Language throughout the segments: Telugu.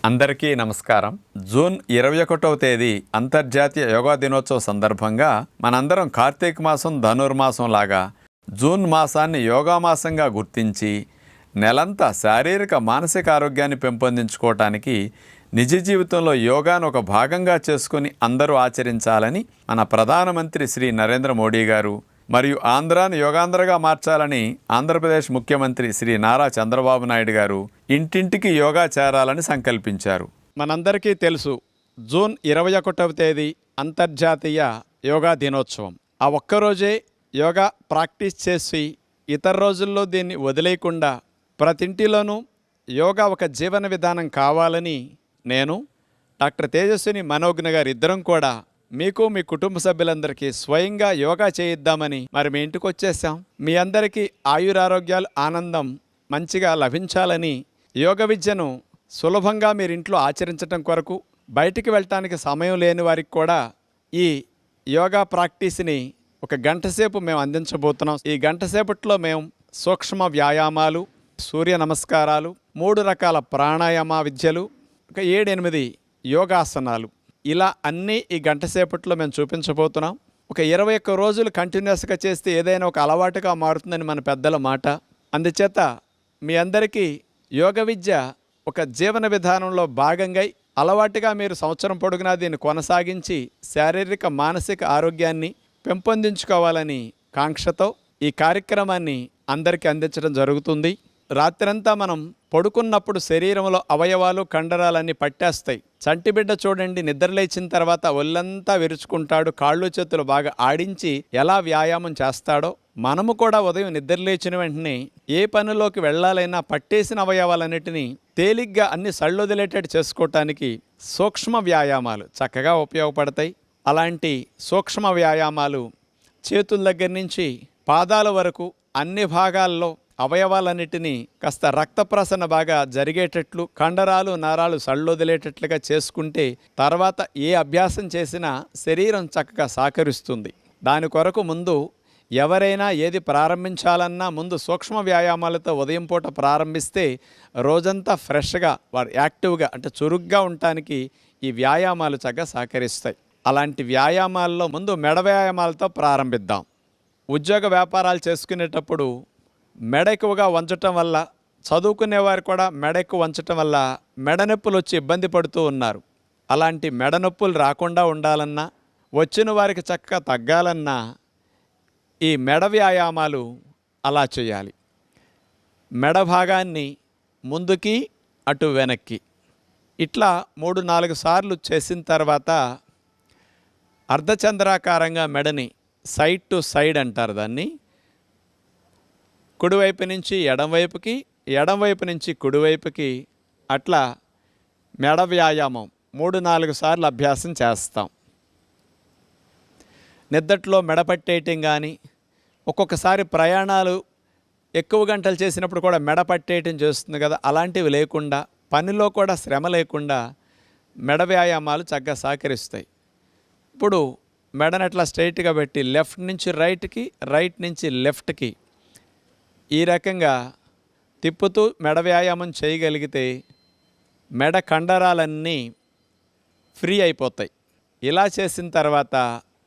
అందరికీ నమస్కారం. జూన్ 21వ తేదీ అంతర్జాతీయ యోగా దినోత్సవ సందర్భంగా మనందరం కార్తీక మాసం ధనుర్మాసం లాగా జూన్ మాసాన్ని యోగా మాసంగా గుర్తించి నెలంతా శారీరక మానసిక ఆరోగ్యాన్ని పెంపొందించుకోవటానికి నిజ జీవితంలో యోగాను ఒక భాగంగా చేసుకుని అందరూ ఆచరించాలని మన ప్రధానమంత్రి శ్రీ నరేంద్ర మోడీ గారు మరియు ఆంధ్రాను యోగాంధ్రగా మార్చాలని ఆంధ్రప్రదేశ్ ముఖ్యమంత్రి శ్రీ నారా చంద్రబాబు నాయుడు గారు ఇంటింటికి యోగా చేరాలని సంకల్పించారు. మనందరికీ తెలుసు, జూన్ 21వ తేదీ అంతర్జాతీయ యోగా దినోత్సవం. ఆ ఒక్కరోజే యోగా ప్రాక్టీస్ చేసి ఇతర రోజుల్లో దీన్ని వదిలేయకుండా ప్రతి ఇంటిలోనూ యోగా ఒక జీవన విధానం కావాలని నేను డాక్టర్ తేజస్విని మనోజ్ఞ గారు ఇద్దరం కూడా మీకు మీ కుటుంబ సభ్యులందరికీ స్వయంగా యోగా చేయిద్దామని మీ ఇంటికి వచ్చేసాం. మీ అందరికీ ఆయురారోగ్యాలు ఆనందం మంచిగా లభించాలని యోగ విద్యను సులభంగా మీరు ఇంట్లో ఆచరించడం కొరకు బయటికి వెళ్ళటానికి సమయం లేని వారికి కూడా ఈ యోగా ప్రాక్టీస్ని ఒక గంట సేపు మేము అందించబోతున్నాం. ఈ గంట సేపట్లో మేము సూక్ష్మ వ్యాయామాలు, సూర్య నమస్కారాలు, 3 రకాల ప్రాణాయామ విద్యలు, ఒక 7-8 యోగాసనాలు, ఇలా అన్నీ ఈ గంట సేపట్లో మేము చూపించబోతున్నాం. ఒక 21 రోజులు కంటిన్యూస్గా చేస్తే ఏదైనా ఒక అలవాటుగా మారుతుందని మన పెద్దల మాట. అందుచేత మీ అందరికీ యోగ విద్య ఒక జీవన విధానంలో భాగంగా అలవాటుగా మీరు సంవత్సరం పొడుగునా దీన్ని కొనసాగించి శారీరక మానసిక ఆరోగ్యాన్ని పెంపొందించుకోవాలని కాంక్షతో ఈ కార్యక్రమాన్ని అందరికీ అందించడం జరుగుతుంది. రాత్రంతా మనం పడుకున్నప్పుడు శరీరంలో అవయవాలు కండరాలన్నీ పట్టేస్తాయి. చంటిబిడ్డ చూడండి, నిద్రలేచిన తర్వాత ఒళ్ళంతా విరుచుకుంటాడు, కాళ్ళు చేతులు బాగా ఆడించి ఎలా వ్యాయామం చేస్తాడో మనము కూడా ఉదయం నిద్రలేచిన వెంటనే ఏ పనిలోకి వెళ్ళాలైనా పట్టేసిన అవయవాలన్నిటినీ తేలిగ్గా అన్ని సళ్ళొదిలేటట్టు చేసుకోవటానికి సూక్ష్మ వ్యాయామాలు చక్కగా ఉపయోగపడతాయి. అలాంటి సూక్ష్మ వ్యాయామాలు చేతుల దగ్గర నుంచి పాదాల వరకు అన్ని భాగాల్లో అవయవాలన్నిటినీ కాస్త రక్త ప్రసరణ బాగా జరిగేటట్లు, కండరాలు నరాలు సళ్ళొదిలేటట్లుగా చేసుకుంటే తర్వాత ఏ అభ్యాసం చేసినా శరీరం చక్కగా సహకరిస్తుంది. దాని కొరకు ముందు ఎవరైనా ఏది ప్రారంభించాలన్నా ముందు సూక్ష్మ వ్యాయామాలతో ఉదయం పూట ప్రారంభిస్తే రోజంతా ఫ్రెష్గా వారు యాక్టివ్గా అంటే చురుగ్గా ఉండటానికి ఈ వ్యాయామాలు చక్కగా సహకరిస్తాయి. అలాంటి వ్యాయామాల్లో ముందు మెడ వ్యాయామాలతో ప్రారంభిద్దాం. ఉద్యోగ వ్యాపారాలు చేసుకునేటప్పుడు మెడ ఎక్కువగా వంచటం వల్ల, చదువుకునేవారు కూడా మెడ ఎక్కువ వంచటం వల్ల మెడ నొప్పులు వచ్చి ఇబ్బంది పడుతూ ఉన్నారు. అలాంటి మెడ నొప్పులు రాకుండా ఉండాలన్నా, వచ్చిన వారికి చక్కగా తగ్గాలన్నా ఈ మెడ వ్యాయామాలు అలా చేయాలి. మెడ భాగాన్ని ముందుకి అటు వెనక్కి ఇట్లా 3-4 సార్లు చేసిన తర్వాత అర్ధచంద్రాకారంగా మెడని సైడ్ టు సైడ్ అంటారు దాన్ని, కుడివైపు నుంచి ఎడంవైపుకి, ఎడంవైపు నుంచి కుడివైపుకి అట్లా మెడ వ్యాయామం 3-4 సార్లు అభ్యాసం చేస్తాం. నిద్దట్లో మెడ పట్టేయటం కానీ, ఒక్కొక్కసారి ప్రయాణాలు ఎక్కువ గంటలు చేసినప్పుడు కూడా మెడ పట్టేయటం చేస్తుంది కదా, అలాంటివి లేకుండా పనిలో కూడా శ్రమ లేకుండా మెడ వ్యాయామాలు చక్కగా సహకరిస్తాయి. ఇప్పుడు మెడను అట్లా స్ట్రైట్గా పెట్టి లెఫ్ట్ నుంచి రైట్కి, రైట్ నుంచి లెఫ్ట్కి ఈ రకంగా తిప్పుతూ మెడ వ్యాయామం చేయగలిగితే మెడ కండరాలన్నీ ఫ్రీ అయిపోతాయి. ఇలా చేసిన తర్వాత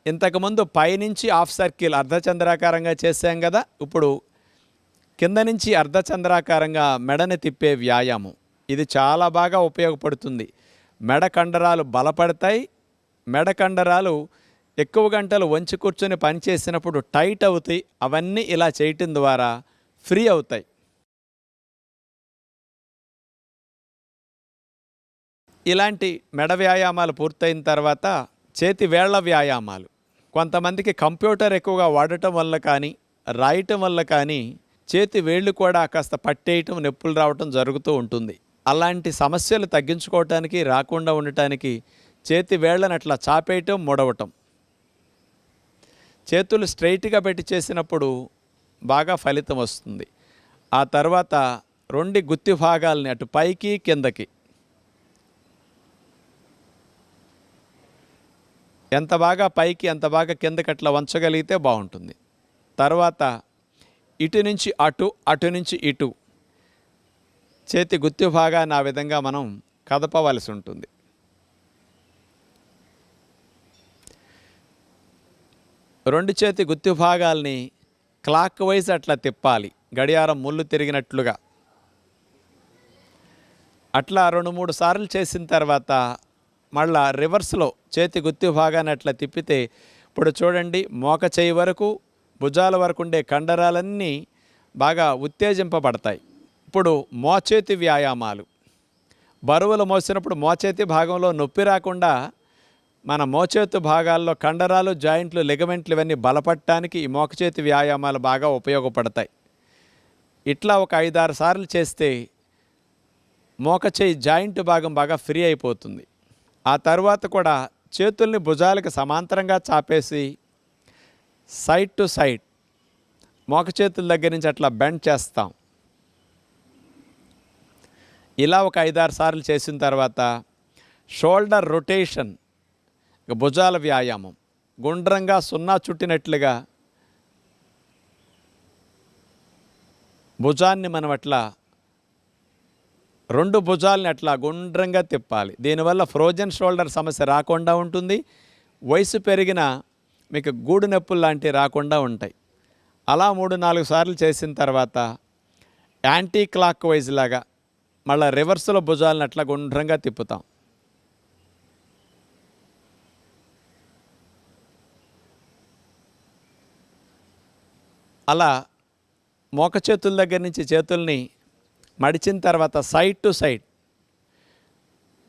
ఇంతకుముందు పైనుంచి హాఫ్ సర్కిల్ అర్ధచంద్రాకారంగా చేసాం కదా, ఇప్పుడు కింద నుంచి అర్ధచంద్రాకారంగా మెడని తిప్పే వ్యాయామం ఇది చాలా బాగా ఉపయోగపడుతుంది. మెడ కండరాలు బలపడతాయి. మెడ కండరాలు ఎక్కువ గంటలు వంచి కూర్చొని పనిచేసినప్పుడు టైట్ అవుతాయి. అవన్నీ ఇలా చేయటం ద్వారా ఫ్రీ అవుతాయి. ఇలాంటి మెడ వ్యాయామాలు పూర్తయిన తర్వాత చేతి వేళ్ల వ్యాయామాలు. కొంతమందికి కంప్యూటర్ ఎక్కువగా వాడటం వల్ల కానీ, రాయటం వల్ల కానీ చేతి వేళ్ళు కూడా కాస్త పట్టేయటం, నొప్పులు రావటం జరుగుతూ ఉంటుంది. అలాంటి సమస్యలు తగ్గించుకోవటానికి, రాకుండా ఉండటానికి చేతి వేళ్లను అట్లా చాపేయటం, ముడవటం. చేతులు స్ట్రైట్గా పెట్టి చేసినప్పుడు బాగా ఫలితం వస్తుంది. ఆ తర్వాత 2 గుత్తి భాగాలని అటు పైకి కిందకి ఎంత బాగా పైకి ఎంత బాగా కిందకి అట్లా వంచగలిగితే బాగుంటుంది. తర్వాత ఇటు నుంచి అటు, అటు నుంచి ఇటు చేతి గుత్తి భాగాన్ని ఆ విధంగా మనం కదపవలసి ఉంటుంది. రెండు చేతి గుత్తి భాగాల్ని క్లాక్ వైజ్ అట్లా తిప్పాలి, గడియారం ముళ్ళు తిరిగినట్లుగా. అట్లా 2-3 సార్లు చేసిన తర్వాత మళ్ళా రివర్స్లో చేతి గుత్తి భాగాన్ని అట్లా తిప్పితే ఇప్పుడు చూడండి, మోక చేయి వరకు భుజాల వరకు ఉండే కండరాలన్నీ బాగా ఉత్తేజింపబడతాయి. ఇప్పుడు మోచేతి వ్యాయామాలు. బరువులు మోసినప్పుడు మోచేతి భాగంలో నొప్పి రాకుండా మన మోచేతి భాగాల్లో కండరాలు, జాయింట్లు, లిగమెంట్లు ఇవన్నీ బలపడటానికి ఈ మోకచేతి వ్యాయామాలు బాగా ఉపయోగపడతాయి. ఇట్లా ఒక 5-6 సార్లు చేస్తే మోకచేయి జాయింట్ భాగం బాగా ఫ్రీ అయిపోతుంది. ఆ తర్వాత కూడా చేతుల్ని భుజాలకు సమాంతరంగా చాపేసి సైడ్ టు సైడ్ మోకచేతుల దగ్గర నుంచి అట్లా బెండ్ చేస్తాం. ఇలా ఒక 5-6 సార్లు చేసిన తర్వాత షోల్డర్ రొటేషన్, భుజాల వ్యాయామం. గుండ్రంగా సున్నా చుట్టినట్లుగా భుజాన్ని మనం అట్లా 2 భుజాలని అట్లా గుండ్రంగా తిప్పాలి. దీనివల్ల ఫ్రోజన్ షోల్డర్ సమస్య రాకుండా ఉంటుంది. వయసు పెరిగిన మీకు గూడు నొప్పులు లాంటివి రాకుండా ఉంటాయి. అలా 3-4 సార్లు చేసిన తర్వాత యాంటీ క్లాక్ వైజ్ లాగా మళ్ళీ రివర్స్లో భుజాలను అట్లా గుండ్రంగా తిప్పుతాం. అలా మోక చేతుల దగ్గర నుంచి చేతుల్ని మడిచిన తర్వాత సైడ్ టు సైడ్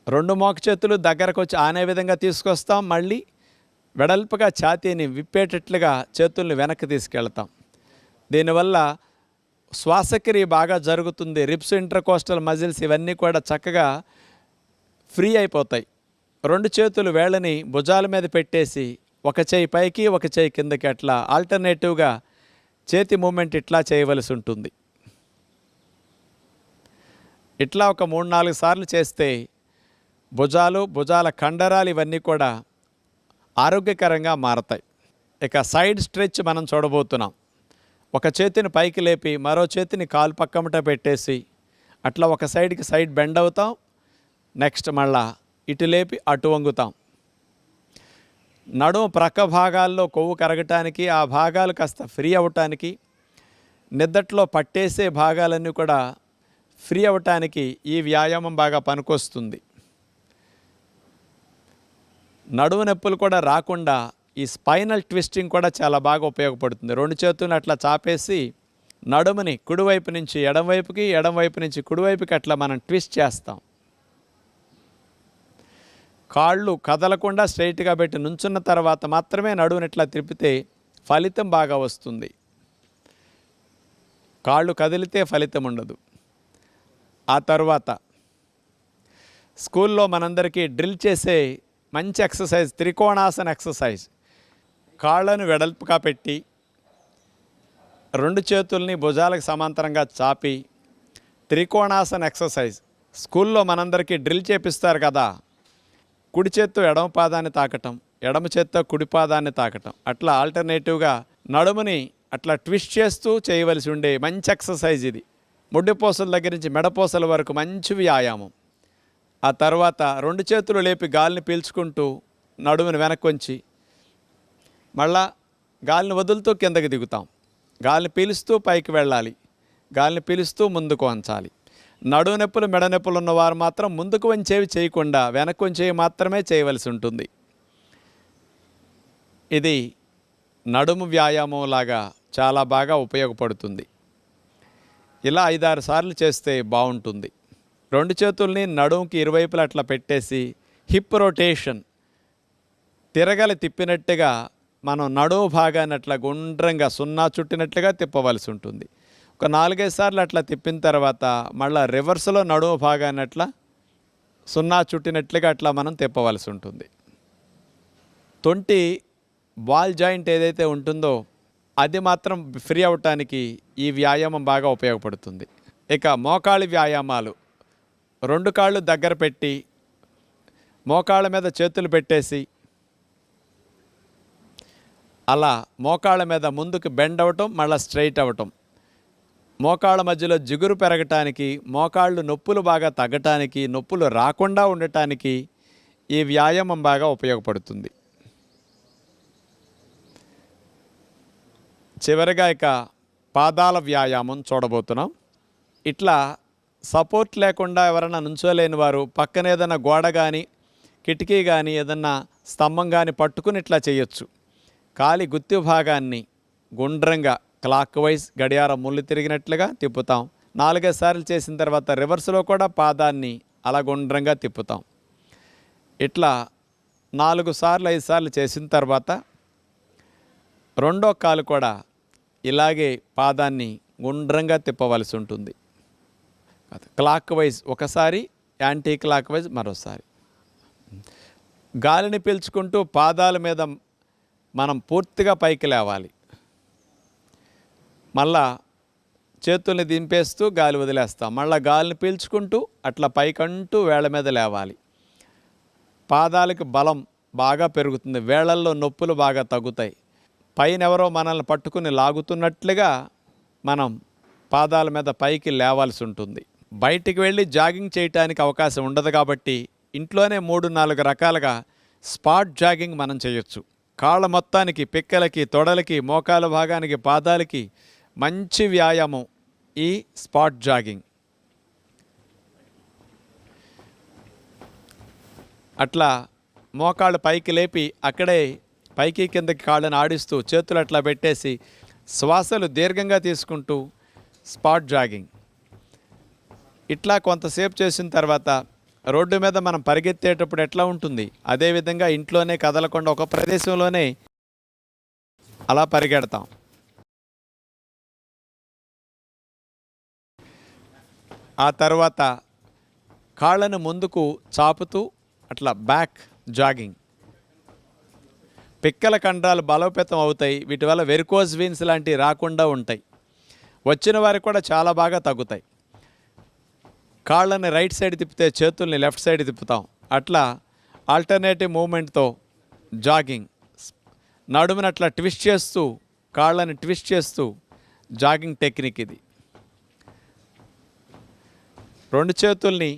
2 మోక చేతులు దగ్గరకు వచ్చి ఆనే విధంగా తీసుకొస్తాం. మళ్ళీ వెడల్పుగా ఛాతీని విప్పేటట్లుగా చేతుల్ని వెనక్కి తీసుకెళ్తాం. దీనివల్ల శ్వాసక్రియ బాగా జరుగుతుంది. రిబ్స్, ఇంటర్కోస్టల్ మజిల్స్ ఇవన్నీ కూడా చక్కగా ఫ్రీ అయిపోతాయి. 2 చేతులు వేళ్ళని భుజాల మీద పెట్టేసి ఒక చేయి పైకి ఒక చేయి కిందకి అట్లా ఆల్టర్నేటివ్గా చేతి మూమెంట్ ఇట్లా చేయవలసి ఉంటుంది. ఇట్లా ఒక 3-4 సార్లు చేస్తే భుజాల కండరాలు ఇవన్నీ కూడా ఆరోగ్యకరంగా మారతాయి. ఇక సైడ్ స్ట్రెచ్ మనం చూడబోతున్నాం. ఒక చేతిని పైకి లేపి మరో చేతిని కాలు పక్కమట పెట్టేసి అట్లా ఒక సైడ్కి సైడ్ బెండ్ అవుతాం. నెక్స్ట్ మళ్ళా ఇటు లేపి అటు వంగుతాం. నడుము ప్రక్క భాగాల్లో కొవ్వు కరగటానికి, ఆ భాగాలు కాస్త ఫ్రీ అవ్వటానికి, నిద్దట్లో పట్టేసే భాగాలన్నీ కూడా ఫ్రీ అవ్వటానికి ఈ వ్యాయామం బాగా పనికొస్తుంది. నడుము నొప్పులు కూడా రాకుండా ఈ స్పైనల్ ట్విస్టింగ్ కూడా చాలా బాగా ఉపయోగపడుతుంది. 2 చేతులను అట్లా చాపేసి నడుముని కుడివైపు నుంచి ఎడమవైపుకి, ఎడమవైపు నుంచి కుడివైపుకి అట్లా మనం ట్విస్ట్ చేస్తాం. కాళ్ళు కదలకుండా స్ట్రైట్గా పెట్టి నుంచున్న తర్వాత మాత్రమే నడుముని ఇట్లా తిప్పితే ఫలితం బాగా వస్తుంది. కాళ్ళు కదిలితే ఫలితం ఉండదు. ఆ తర్వాత స్కూల్లో మనందరికీ డ్రిల్ చేసే మంచి ఎక్సర్సైజ్ త్రికోణాసన ఎక్సర్సైజ్. కాళ్ళను వెడల్పుగా పెట్టి 2 చేతుల్ని భుజాలకు సమాంతరంగా చాపి త్రికోణాసన ఎక్సర్సైజ్. స్కూల్లో మనందరికీ డ్రిల్ చేపిస్తారు కదా, కుడి చేత్తో ఎడమ పాదాన్ని తాకటం, ఎడమ చేత్తో కుడి పాదాన్ని తాకటం, అట్లా ఆల్టర్నేటివ్గా నడుముని అట్లా ట్విస్ట్ చేస్తూ చేయవలసి ఉండే మంచి ఎక్సర్సైజ్ ఇది. ముడ్డిపూసల దగ్గర నుంచి మెడపూసల వరకు మంచి వ్యాయామం. ఆ తర్వాత 2 చేతులు లేపి గాలిని పీల్చుకుంటూ నడుముని వెనక్కి వంచి మళ్ళా గాలిని వదులుతూ కిందకి దిగుతాం. గాలిని పీలుస్తూ పైకి వెళ్ళాలి, గాలిని పీలుస్తూ ముందుకు వంచాలి. నడుము నొప్పులు, మెడ నొప్పులు ఉన్నవారు మాత్రం ముందుకు వంచేవి చేయకుండా వెనక్కి వంచేవి మాత్రమే చేయవలసి ఉంటుంది. ఇది నడుము వ్యాయామం లాగా చాలా బాగా ఉపయోగపడుతుంది. ఇలా 5-6 సార్లు చేస్తే బాగుంటుంది. 2 చేతుల్ని నడుముకి ఇరువైపులా అట్లా పెట్టేసి హిప్ రొటేషన్, తిరగలి తిప్పినట్టుగా మనం నడుము భాగాన్ని అట్లా గుండ్రంగా సున్నా చుట్టినట్లుగా తిప్పవలసి ఉంటుంది. ఒక 4-5 సార్లు అట్లా తిప్పిన తర్వాత మళ్ళీ రివర్స్లో నడుము భాగాన్ని అట్లా సున్నా చుట్టినట్లుగా అట్లా మనం తిప్పవలసి ఉంటుంది. తొంటి బాల్ జాయింట్ ఏదైతే ఉంటుందో అది మాత్రం ఫ్రీ అవ్వటానికి ఈ వ్యాయామం బాగా ఉపయోగపడుతుంది. ఇక మోకాళ్ళ వ్యాయామాలు. 2 కాళ్ళు దగ్గర పెట్టి మోకాళ్ళ మీద చేతులు పెట్టేసి అలా మోకాళ్ళ మీద ముందుకు బెండ్ అవ్వటం, మళ్ళీ స్ట్రైట్ అవ్వటం. మోకాళ్ళ మధ్యలో జిగురు పెరగటానికి, మోకాళ్ళు నొప్పులు బాగా తగ్గటానికి, నొప్పులు రాకుండా ఉండటానికి ఈ వ్యాయామం బాగా ఉపయోగపడుతుంది. చివరిగా ఇక పాదాల వ్యాయామం చూడబోతున్నాం. ఇట్లా సపోర్ట్ లేకుండా ఎవరైనా నుంచోలేని వారు పక్కన ఏదైనా గోడ కానీ, కిటికీ కానీ, ఏదన్నా స్తంభం కానీ పట్టుకుని ఇట్లా చేయొచ్చు. కాలి గుత్తి భాగాన్ని గుండ్రంగా క్లాక్ వైజ్ గడియారం ముళ్ళు తిరిగినట్లుగా తిప్పుతాం. 4-5 సార్లు చేసిన తర్వాత రివర్స్లో కూడా పాదాన్ని అలా గుండ్రంగా తిప్పుతాం. ఇట్లా 4 సార్లు 5 సార్లు చేసిన తర్వాత రెండో కాలు కూడా ఇలాగే పాదాన్ని గుండ్రంగా తిప్పవలసి ఉంటుంది. క్లాక్ వైజ్ ఒకసారి, యాంటీ క్లాక్ వైజ్ మరోసారి. గాలిని పీల్చుకుంటూ పాదాల మీద మనం పూర్తిగా పైకి లేవాలి. మళ్ళా చేతుల్ని దింపేస్తూ గాలి వదిలేస్తాం. మళ్ళీ గాలిని పీల్చుకుంటూ అట్లా పైకంటూ వేళ్ళ మీద లేవాలి. పాదాలకు బలం బాగా పెరుగుతుంది, వేళ్ళల్లో నొప్పులు బాగా తగ్గుతాయి. పైన ఎవరో మనల్ని పట్టుకుని లాగుతున్నట్లుగా మనం పాదాల మీద పైకి లేవాల్సి ఉంటుంది. బయటికి వెళ్ళి జాగింగ్ చేయటానికి అవకాశం ఉండదు కాబట్టి ఇంట్లోనే 3-4 రకాలుగా స్పాట్ జాగింగ్ మనం చేయొచ్చు. కాళ్ళ మొత్తానికి, పిక్కలకి, తొడలకి, మోకాల భాగానికి, పాదాలకి మంచి వ్యాయామం ఈ స్పాట్ జాగింగ్. అట్లా మోకాళ్ళు పైకి లేపి అక్కడే పైకి కిందకి కాళ్ళని ఆడిస్తూ చేతులు అట్లా పెట్టేసి శ్వాసలు దీర్ఘంగా తీసుకుంటూ స్పాట్ జాగింగ్. ఇట్లా కొంతసేపు చేసిన తర్వాత రోడ్డు మీద మనం పరిగెత్తేటప్పుడు ఎట్లా ఉంటుంది, అదేవిధంగా ఇంట్లోనే కదలకుండా ఒక ప్రదేశంలోనే అలా పరిగెడతాం. ఆ తర్వాత కాళ్ళను ముందుకు చాపుతూ అట్లా బ్యాక్ జాగింగ్. పిక్కల కండరాలు బలోపేతం అవుతాయి. వీటి వల్ల వెరికోజ్ వీన్స్ లాంటివి రాకుండా ఉంటాయి. వచ్చిన వారికి కూడా చాలా బాగా తగ్గుతాయి. కాళ్ళని రైట్ సైడ్ తిప్పితే చేతుల్ని లెఫ్ట్ సైడ్ తిప్పుతాం. అట్లా ఆల్టర్నేటివ్ మూమెంట్తో జాగింగ్. నడుముని అట్లా ట్విస్ట్ చేస్తూ, కాళ్ళని ట్విస్ట్ చేస్తూ జాగింగ్ టెక్నిక్ ఇది. 2 చేతుల్ని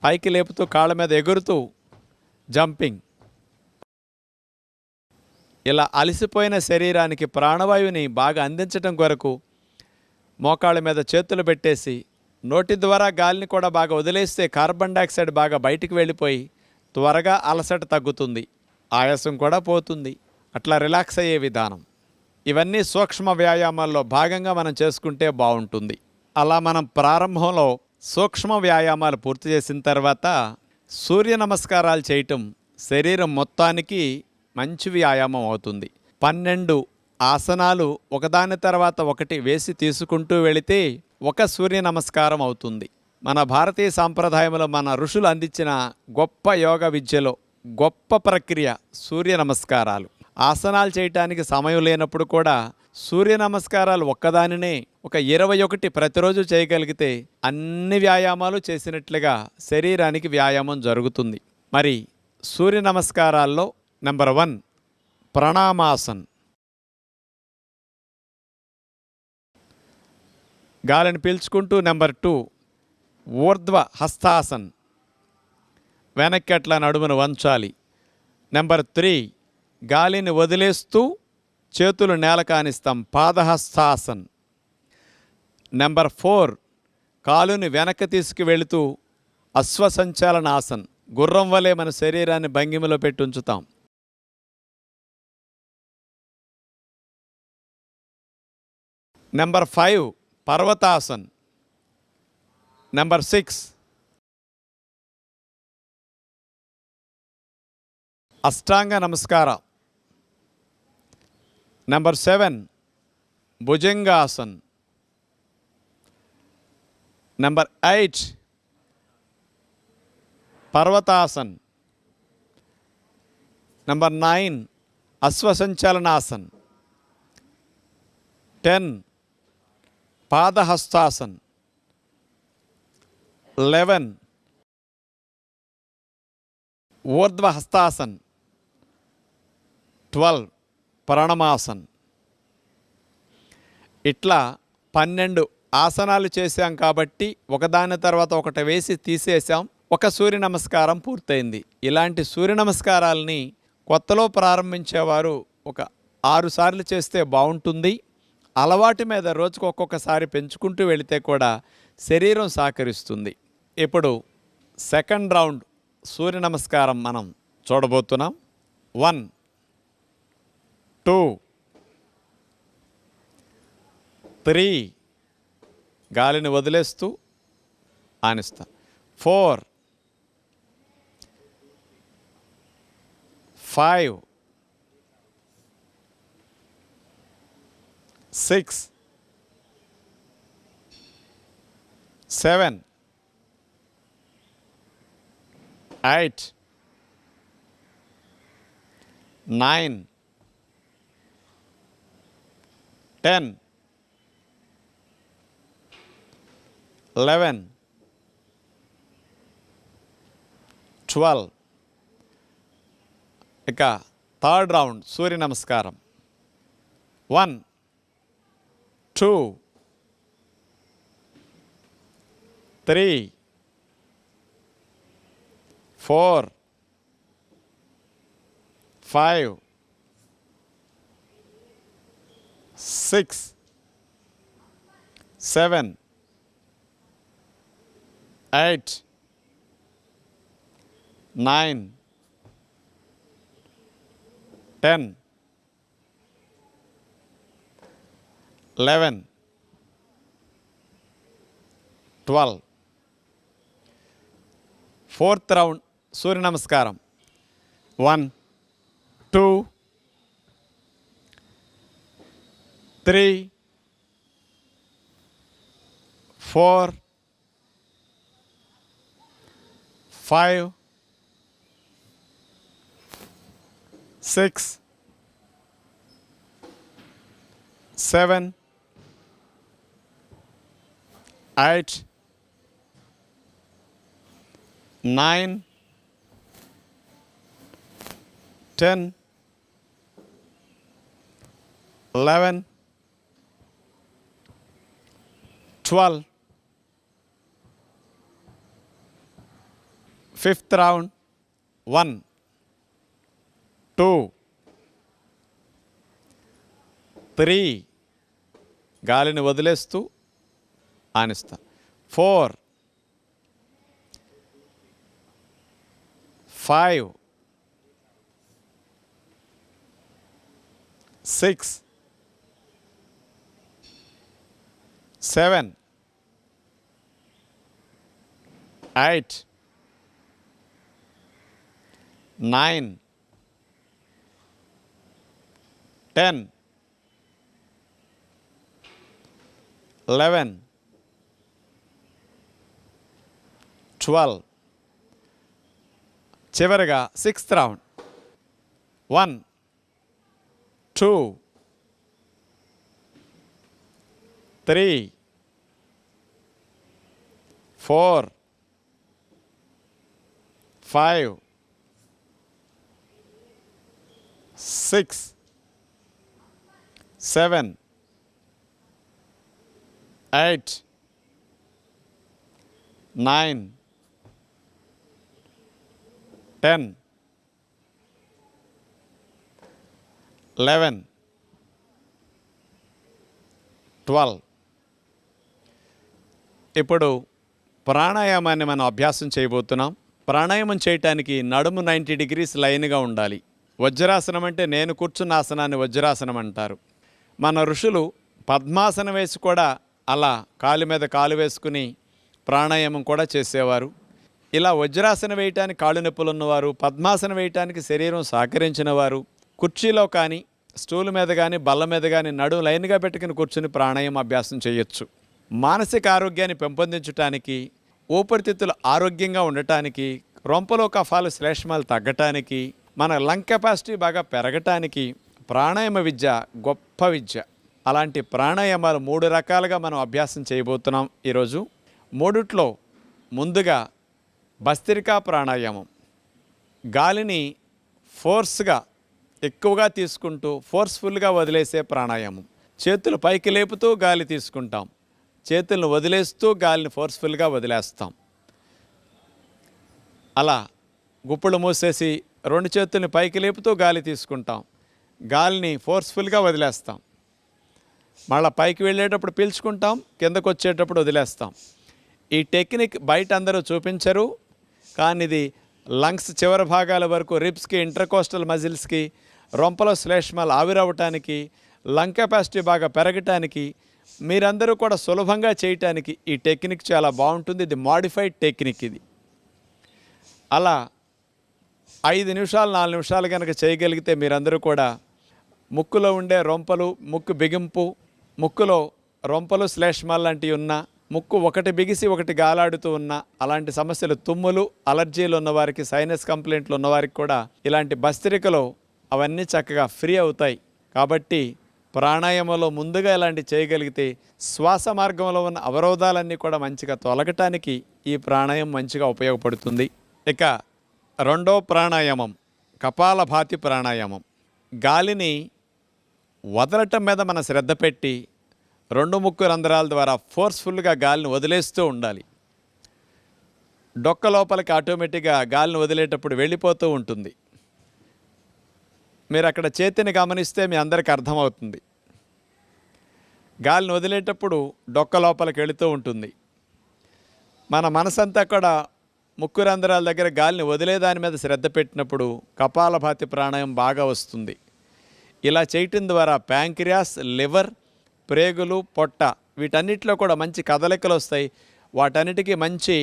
పైకి లేపుతూ కాళ్ళ మీద ఎగురుతూ జంపింగ్. ఇలా అలసిపోయిన శరీరానికి ప్రాణవాయువుని బాగా అందించడం కొరకు మోకాళ్ళ మీద చేతులు పెట్టేసి నోటి ద్వారా గాలిని కూడా బాగా వదిలేస్తే కార్బన్ డైఆక్సైడ్ బాగా బయటికి వెళ్ళిపోయి త్వరగా అలసట తగ్గుతుంది, ఆయాసం కూడా పోతుంది. అట్లా రిలాక్స్ అయ్యే విధానం. ఇవన్నీ సూక్ష్మ వ్యాయామాల్లో భాగంగా మనం చేసుకుంటే బాగుంటుంది. అలా మనం ప్రారంభంలో సూక్ష్మ వ్యాయామాలు పూర్తి చేసిన తర్వాత సూర్య నమస్కారాలు చేయటం శరీరం మొత్తానికి మంచి వ్యాయామం అవుతుంది. 12 ఆసనాలు ఒకదాని తర్వాత ఒకటి వేసి తీసుకుంటూ వెళితే ఒక సూర్య నమస్కారం అవుతుంది. మన భారతీయ సాంప్రదాయంలో మన ఋషులు అందించిన గొప్ప యోగ విద్యలో గొప్ప ప్రక్రియ సూర్య నమస్కారాలు. ఆసనాలు చేయటానికి సమయం లేనప్పుడు కూడా సూర్య నమస్కారాలు ఒక్కదానినే ఒక 21 ప్రతిరోజు చేయగలిగితే అన్ని వ్యాయామాలు చేసినట్లుగా శరీరానికి వ్యాయామం జరుగుతుంది. మరి సూర్య నమస్కారాల్లో నెంబర్ 1 ప్రణామాసన్. గాలిని పీల్చుకుంటూ. నెంబర్ 2 ఊర్ధ్వ హస్తాసన్, వెనక్కి అట్లా నడుమును వంచాలి. నెంబర్ 3 గాలిని వదిలేస్తూ చేతులు నేల కానిస్తాం, పాదహస్తాసన్. నెంబర్ 4 కాలుని వెనక్కి తీసుకువెళుతూ అశ్వసంచాలనాసన్, గుర్రం వలె మన శరీరాన్ని భంగిమలో పెట్టి ఉంచుతాం. Number 5 పర్వతాసన్. Number 6 Ashtanga Namaskaram. Number 7 Bhujangasan. Number 8 Parvatasan. Number 9 Ashwasanchalanasan. 10 Padahastasan. 11 Urdhva Hastasan. 12 Pranamasan. ఇట్లా 12 ఆసనాలు చేశాం కాబట్టి ఒకదాని తర్వాత ఒకటి వేసి తీసేసాం. ఒక సూర్య నమస్కారం పూర్తయింది. ఇలాంటి సూర్య నమస్కారాలని కొత్తలో ప్రారంభించేవారు ఒక 6 సార్లు చేస్తే బాగుంటుంది. అలవాటు మీద రోజుకు ఒక్కొక్కసారి పెంచుకుంటూ వెళితే కూడా శరీరం సహకరిస్తుంది. ఇప్పుడు సెకండ్ రౌండ్ సూర్య నమస్కారం మనం చూడబోతున్నాం. 1 2 3 గాలిని వదిలేస్తూ ఆనిస్తా. 4 5 6 7 8 9 10 11 12. ఇక థర్డ్ రౌండ్ సూర్య నమస్కారం. 1 2 3 4 5 6 7 8 9 10 11 12. ఫోర్త్ రౌండ్ సూర్య నమస్కారం. 1 2 3 4 5 6 7 8 9 10 11 12. Fifth round. 1 2 3 గాలిని వదిలేస్తూ ఆనిస్తా. 4 5 6 7 8 9 10 11 12. చివరిగా సిక్స్త్ రౌండ్. 1 2 3 4 5 6 7 8 9 10 11 12. ఇప్పుడు ప్రాణాయామాన్ని మనం అభ్యాసం చేయబోతున్నాం. ప్రాణాయామం చేయటానికి నడుము 90 degrees లైన్గా ఉండాలి. వజ్రాసనం అంటే నేను కూర్చున్న ఆసనాన్ని వజ్రాసనం అంటారు. మన ఋషులు పద్మాసనం వేసి కూడా అలా కాలు మీద కాలు వేసుకుని ప్రాణాయామం కూడా చేసేవారు. ఇలా వజ్రాసనం వేయటానికి కాళ్ళు నొప్పులు ఉన్నవారు, పద్మాసనం వేయటానికి శరీరం సహకరించిన వారు కుర్చీలో కానీ స్టూల్ మీద కానీ బల్ల మీద కానీ నడుము లైన్గా పెట్టుకుని కూర్చుని ప్రాణాయామం అభ్యాసం చేయొచ్చు. మానసిక ఆరోగ్యాన్ని పెంపొందించడానికి, ఊపిరితిత్తులు ఆరోగ్యంగా ఉండటానికి, రొంపలో కఫాలు శ్లేష్మాలు తగ్గటానికి, మన లంగ్ కెపాసిటీ బాగా పెరగటానికి ప్రాణాయామ విద్య గొప్ప విద్య. అలాంటి ప్రాణాయామాలు 3 రకాలుగా మనం అభ్యాసం చేయబోతున్నాం ఈరోజు. 3ట్లో ముందుగా భస్త్రికా ప్రాణాయామం. గాలిని ఫోర్స్గా ఎక్కువగా తీసుకుంటూ ఫోర్స్ఫుల్గా వదిలేసే ప్రాణాయామం. చేతులు పైకి లేపుతూ గాలి తీసుకుంటాం, చేతులను వదిలేస్తూ గాలిని ఫోర్స్ఫుల్గా వదిలేస్తాం. అలా గుప్పులు మూసేసి 2 చేతుల్ని పైకి లేపుతూ గాలి తీసుకుంటాం. గాలిని ఫోర్స్ఫుల్గా వదిలేస్తాం. మళ్ళీ పైకి వెళ్ళేటప్పుడు పీల్చుకుంటాం, కిందకు వచ్చేటప్పుడు వదిలేస్తాం. ఈ టెక్నిక్ బయట అందరూ చూపించరు, కానీ ఇది లంగ్స్ చివరి భాగాల వరకు, రిబ్స్కి, ఇంటర్కోస్టల్ మజిల్స్కి, రొంపలో శ్లేష్మాలు ఆవిరవటానికి, లంగ్ కెపాసిటీ బాగా పెరగటానికి, మీరందరూ కూడా సులభంగా చేయటానికి ఈ టెక్నిక్ చాలా బాగుంటుంది. ఇది మాడిఫైడ్ టెక్నిక్. ఇది అలా 5 నిమిషాలు 4 నిమిషాలు కనుక చేయగలిగితే మీరందరూ కూడా ముక్కులో ఉండే రొంపలు, ముక్కు బిగింపు, ముక్కులో రొంపలు శ్లేష్మాలు లాంటివి ఉన్నా, ముక్కు ఒకటి బిగిసి ఒకటి గాలాడుతూ ఉన్నా, అలాంటి సమస్యలు, తుమ్ములు, అలర్జీలు ఉన్నవారికి, సైనస్ కంప్లైంట్లు ఉన్నవారికి కూడా ఇలాంటి భస్త్రికలో అవన్నీ చక్కగా ఫ్రీ అవుతాయి. కాబట్టి ప్రాణాయామంలో ముందుగా ఇలాంటి చేయగలిగితే శ్వాస మార్గంలో ఉన్న అవరోధాలన్నీ కూడా మంచిగా తొలగటానికి ఈ ప్రాణాయామం మంచిగా ఉపయోగపడుతుంది. ఇక రెండో ప్రాణాయామం కపాలభాతి ప్రాణాయామం. గాలిని వదలటం మీద మన శ్రద్ధ పెట్టి 2 ముక్కు రంధ్రాల ద్వారా ఫోర్స్ఫుల్గా గాలిని వదిలేస్తూ ఉండాలి. డొక్క లోపలికి ఆటోమేటిక్గా గాలిని వదిలేటప్పుడు వెళ్ళిపోతూ ఉంటుంది. మీరు అక్కడ చేతిని గమనిస్తే మీ అందరికీ అర్థమవుతుంది. గాలిని వదిలేటప్పుడు డొక్క లోపలికి వెళుతూ ఉంటుంది. మన మనసంతా కూడా ముక్కు రంధ్రాల దగ్గర గాలిని వదిలేదాని మీద శ్రద్ధ పెట్టినప్పుడు కపాలభాతి ప్రాణాయామం బాగా వస్తుంది. ఇలా చేయటం ద్వారా ప్యాంక్రియాస్, లివర్, ప్రేగులు, పొట్ట వీటన్నిటిలో కూడా మంచి కదలికలు వస్తాయి. వాటన్నిటికీ మంచి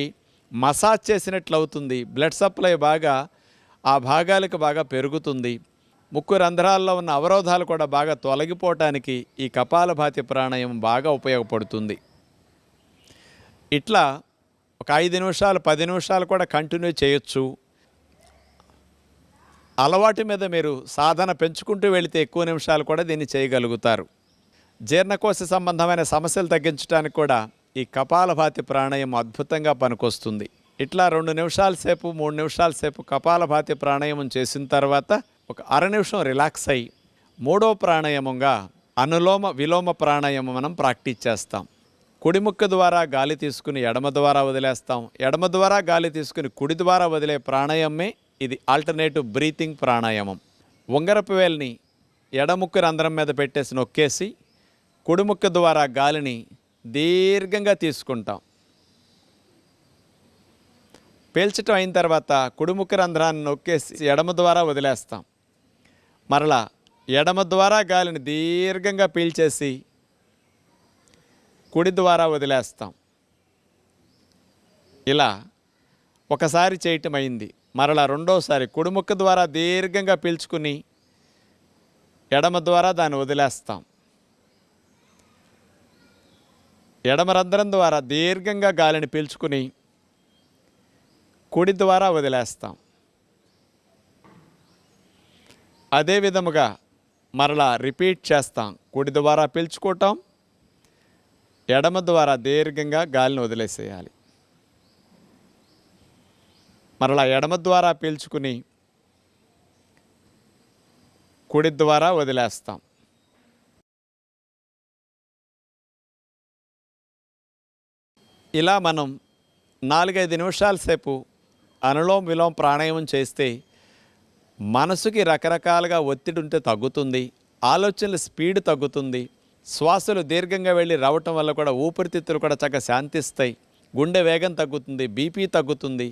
మసాజ్ చేసినట్లు అవుతుంది. బ్లడ్ సప్లై బాగా ఆ భాగాలకు బాగా పెరుగుతుంది. ముక్కు రంధ్రాల్లో ఉన్న అవరోధాలు కూడా బాగా తొలగిపోవటానికి ఈ కపాలభాతి ప్రాణాయామం బాగా ఉపయోగపడుతుంది. ఇట్లా ఒక 5 నిమిషాలు 10 నిమిషాలు కూడా కంటిన్యూ చేయొచ్చు. అలవాటు మీద మీరు సాధన పెంచుకుంటూ వెళితే ఎక్కువ నిమిషాలు కూడా దీన్ని చేయగలుగుతారు. జీర్ణకోశ సంబంధమైన సమస్యలు తగ్గించడానికి కూడా ఈ కపాలభాతి ప్రాణాయామం అద్భుతంగా పనికొస్తుంది. ఇట్లా 2 నిమిషాల సేపు 3 నిమిషాల సేపు కపాలభాతి ప్రాణాయామం చేసిన తర్వాత ఒక అర నిమిషం రిలాక్స్ అయ్యి మూడో ప్రాణాయామంగా అనులోమ విలోమ ప్రాణాయామం మనం ప్రాక్టీస్ చేస్తాం. కుడి ముక్కు ద్వారా గాలి తీసుకుని ఎడమ ద్వారా వదిలేస్తాం. ఎడమ ద్వారా గాలి తీసుకుని కుడి ద్వారా వదిలే ప్రాణాయామమే ఇది ఆల్టర్నేటివ్ బ్రీతింగ్ ప్రాణాయామం. ఉంగరపు వేలిని ఎడముక్కు రంధ్రం మీద పెట్టేసి నొక్కేసి కుడి ముక్కు ద్వారా గాలిని దీర్ఘంగా తీసుకుంటాం. పీల్చటం అయిన తర్వాత కుడి ముక్కు రంధ్రాన్ని నొక్కేసి ఎడమ ద్వారా వదిలేస్తాం. మరలా ఎడమ ద్వారా గాలిని దీర్ఘంగా పీల్చేసి కుడి ద్వారా వదిలేస్తాం. ఇలా ఒకసారి చేయటం అయింది. మరలా రెండోసారి కుడి ముక్కు ద్వారా దీర్ఘంగా పీల్చుకుని ఎడమ ద్వారా దాన్ని వదిలేస్తాం. ఎడమ రంధ్రం ద్వారా దీర్ఘంగా గాలిని పీల్చుకుని కుడి ద్వారా వదిలేస్తాం. అదే విధముగా మరలా రిపీట్ చేస్తాం. కుడి ద్వారా పీల్చుకోవటం, ఎడమ ద్వారా దీర్ఘంగా గాలిని వదిలేసేయాలి. మరలా ఎడమ ద్వారా పీల్చుకుని కుడి ద్వారా వదిలేస్తాం. ఇలా మనం 4-5 నిమిషాల సేపు అనులోమ విలోమ ప్రాణాయామం చేస్తే మనసుకి రకరకాలుగా ఒత్తిడి ఉంటే తగ్గుతుంది. ఆలోచనల స్పీడ్ తగ్గుతుంది. శ్వాసలు దీర్ఘంగా వెళ్ళి రావటం వల్ల కూడా ఊపిరితిత్తులు కూడా చక్కగా శాంతిస్తాయి. గుండె వేగం తగ్గుతుంది, బీపీ తగ్గుతుంది.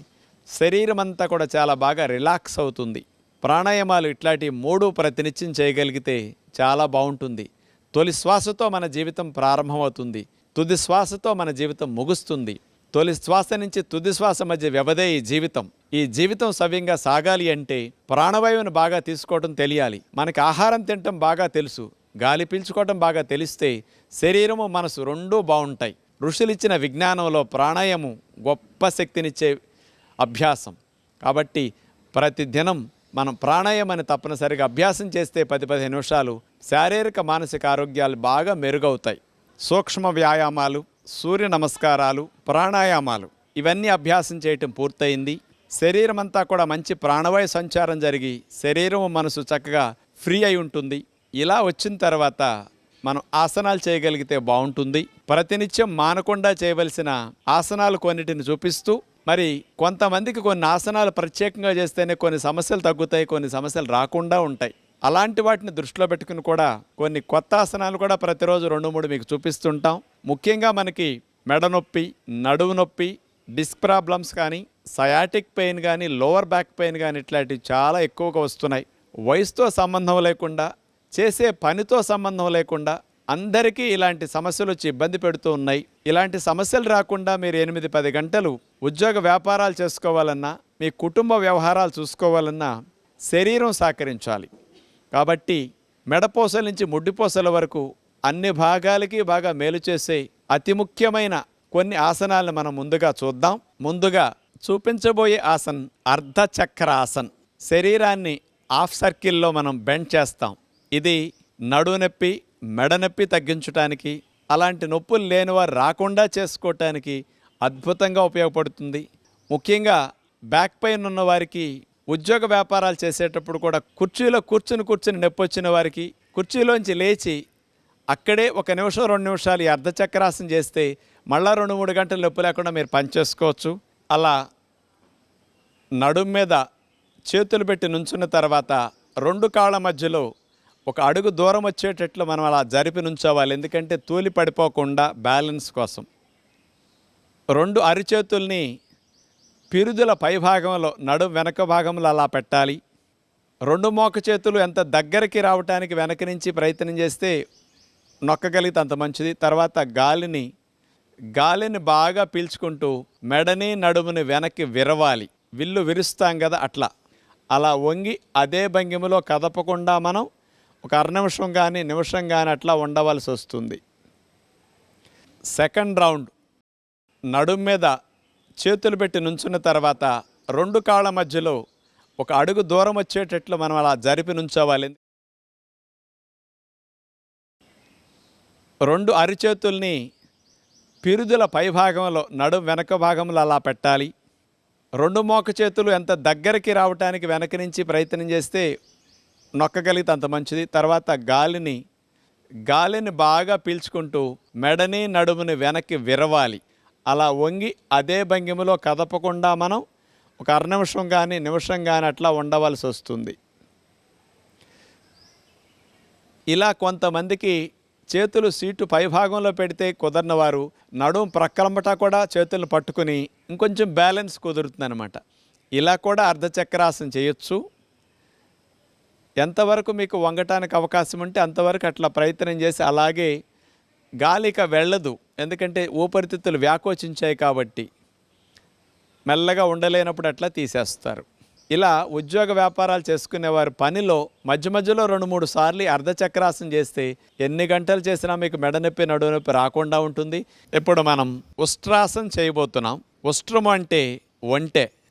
శరీరం అంతా కూడా చాలా బాగా రిలాక్స్ అవుతుంది. ప్రాణాయామాలు ఇట్లాంటి 3 ప్రతినిత్యం చేయగలిగితే చాలా బాగుంటుంది. తొలి శ్వాసతో మన జీవితం ప్రారంభమవుతుంది. తుది శ్వాసతో మన జీవితం ముగుస్తుంది. తొలి శ్వాస నుంచి తుది శ్వాస మధ్య వ్యవధే ఈ జీవితం. ఈ జీవితం సవ్యంగా సాగాలి అంటే ప్రాణవాయువును బాగా తీసుకోవడం తెలియాలి. మనకి ఆహారం తినటం బాగా తెలుసు, గాలి పీల్చుకోవటం బాగా తెలిస్తే శరీరము మనసు రెండూ బాగుంటాయి. ఋషులిచ్చిన విజ్ఞానంలో ప్రాణాయామం గొప్ప శక్తినిచ్చే అభ్యాసం. కాబట్టి ప్రతిదినం మనం ప్రాణాయామాన్ని తప్పనిసరిగా అభ్యాసం చేస్తే 10-15 నిమిషాలు శారీరక మానసిక ఆరోగ్యాలు బాగా మెరుగవుతాయి. సూక్ష్మ వ్యాయామాలు, సూర్య నమస్కారాలు, ప్రాణాయామాలు ఇవన్నీ అభ్యాసం చేయటం పూర్తయింది. శరీరం అంతా కూడా మంచి ప్రాణవాయు సంచారం జరిగి శరీరం మనసు చక్కగా ఫ్రీ అయి ఉంటుంది. ఇలా వచ్చిన తర్వాత మనం ఆసనాలు చేయగలిగితే బాగుంటుంది. ప్రతినిత్యం మానకుండా చేయవలసిన ఆసనాలు కొన్నిటిని చూపిస్తూ, మరి కొంతమందికి కొన్ని ఆసనాలు ప్రత్యేకంగా చేస్తేనే కొన్ని సమస్యలు తగ్గుతాయి, కొన్ని సమస్యలు రాకుండా ఉంటాయి. అలాంటి వాటిని దృష్టిలో పెట్టుకుని కూడా కొన్ని కొత్త ఆసనాలు కూడా ప్రతిరోజు 2-3 మీకు చూపిస్తుంటాం. ముఖ్యంగా మనకి మెడ నొప్పి, నడుము నొప్పి, డిస్క్ ప్రాబ్లమ్స్ కానీ, సయాటిక్ పెయిన్ కానీ, లోవర్ బ్యాక్ పెయిన్ కానీ ఇట్లాంటివి చాలా ఎక్కువగా వస్తున్నాయి. వయసుతో సంబంధం లేకుండా, చేసే పనితో సంబంధం లేకుండా అందరికీ ఇలాంటి సమస్యలు వచ్చి ఇబ్బంది పెడుతూ ఉన్నాయి. ఇలాంటి సమస్యలు రాకుండా మీరు 8-10 గంటలు ఉద్యోగ వ్యాపారాలు చేసుకోవాలన్నా, మీ కుటుంబ వ్యవహారాలు చూసుకోవాలన్నా శరీరం సహకరించాలి. కాబట్టి మెడపోసల నుంచి ముడ్డిపోసల వరకు అన్ని భాగాలకి బాగా మేలు చేసే అతి ముఖ్యమైన కొన్ని ఆసనాలను మనం ముందుగా చూద్దాం. ముందుగా చూపించబోయే ఆసన్ అర్ధచక్ర ఆసన్. శరీరాన్ని హాఫ్ సర్కిల్లో మనం బెండ్ చేస్తాం. ఇది నడుము నొప్పి, మెడ నొప్పి తగ్గించడానికి, అలాంటి నొప్పులు లేని వారు రాకుండా చేసుకోవటానికి అద్భుతంగా ఉపయోగపడుతుంది. ముఖ్యంగా బ్యాక్ పెయిన్ ఉన్న వారికి, ఉద్యోగ వ్యాపారాలు చేసేటప్పుడు కూడా కుర్చీలో కూర్చుని నొప్పి వచ్చిన వారికి కుర్చీలోంచి లేచి అక్కడే 1 నిమిషం 2 నిమిషాలు ఈ అర్ధచక్రాసనం చేస్తే మళ్ళా 2-3 గంటలు నొప్పి లేకుండా మీరు పనిచేసుకోవచ్చు. అలా నడుము మీద చేతులు పెట్టి నుంచున్న తర్వాత 2 కాళ్ళ మధ్యలో 1 అడుగు దూరం వచ్చేటట్లు మనం అలా జరిపి నుంచోవాలి. ఎందుకంటే తూలి పడిపోకుండా బ్యాలెన్స్ కోసం. 2 అరిచేతుల్ని పిరుదుల పైభాగంలో, నడుము వెనక భాగంలో అలా పెట్టాలి. 2 మోక చేతులు ఎంత దగ్గరికి రావటానికి వెనక నుంచి ప్రయత్నం చేస్తే నొక్కగలిగితే అంత మంచిది. తర్వాత గాలిని బాగా పీల్చుకుంటూ మెడని నడుముని వెనక్కి విరవాలి. విల్లు విరుస్తాం కదా, అలా వంగి అదే భంగిమలో కదపకుండా మనం 1 అర నిమిషం కానీ నిమిషం కానీ అట్లా ఉండవలసి వస్తుంది. సెకండ్ రౌండ్ నడుము మీద చేతులు పెట్టి నుంచున్న తర్వాత 2 కాళ్ళ మధ్యలో 1 అడుగు దూరం వచ్చేటట్లు మనం అలా జరిపి నుంచోవాలి. 2 అరిచేతుల్ని పిరుదుల పైభాగంలో, నడుము వెనక భాగంలో అలా పెట్టాలి. 2 మోక చేతులు ఎంత దగ్గరికి రావటానికి వెనక నుంచి ప్రయత్నం చేస్తే నొక్కగలిగితే అంత మంచిది. తర్వాత గాలిని బాగా పీల్చుకుంటూ మెడని నడుముని వెనక్కి విరవాలి. అలా వంగి అదే భంగిమలో కదపకుండా మనం 1 అర నిమిషం కానీ నిమిషం కానీ అట్లా ఉండవలసి వస్తుంది. ఇలా కొంతమందికి చేతులు సీటు పైభాగంలో పెడితే కుదరని వారు నడుము ప్రక్కలంబటా కూడా చేతులను పట్టుకుని ఇంకొంచెం బ్యాలెన్స్ కుదురుతుందన్నమాట. ఇలా కూడా అర్ధచక్రాసనం చేయొచ్చు. ఎంతవరకు మీకు వంగటానికి అవకాశం ఉంటే అంతవరకు అట్లా ప్రయత్నం చేసి, అలాగే గాలిక వెళ్ళదు, ఎందుకంటే ఊపిరితిత్తులు వ్యాకోచించాయి కాబట్టి మెల్లగా ఉండలేనప్పుడు అట్లా తీసేస్తారు. ఇలా ఉద్యోగ వ్యాపారాలు చేసుకునేవారు పనిలో మధ్యలో 2-3 సార్లు అర్ధచక్రాసనం చేస్తే ఎన్ని గంటలు చేసినా మీకు మెడ నొప్పి, నడుము నొప్పి రాకుండా ఉంటుంది. ఇప్పుడు మనం ఉష్ట్రాసనం చేయబోతున్నాం. ఉష్ట్రం అంటే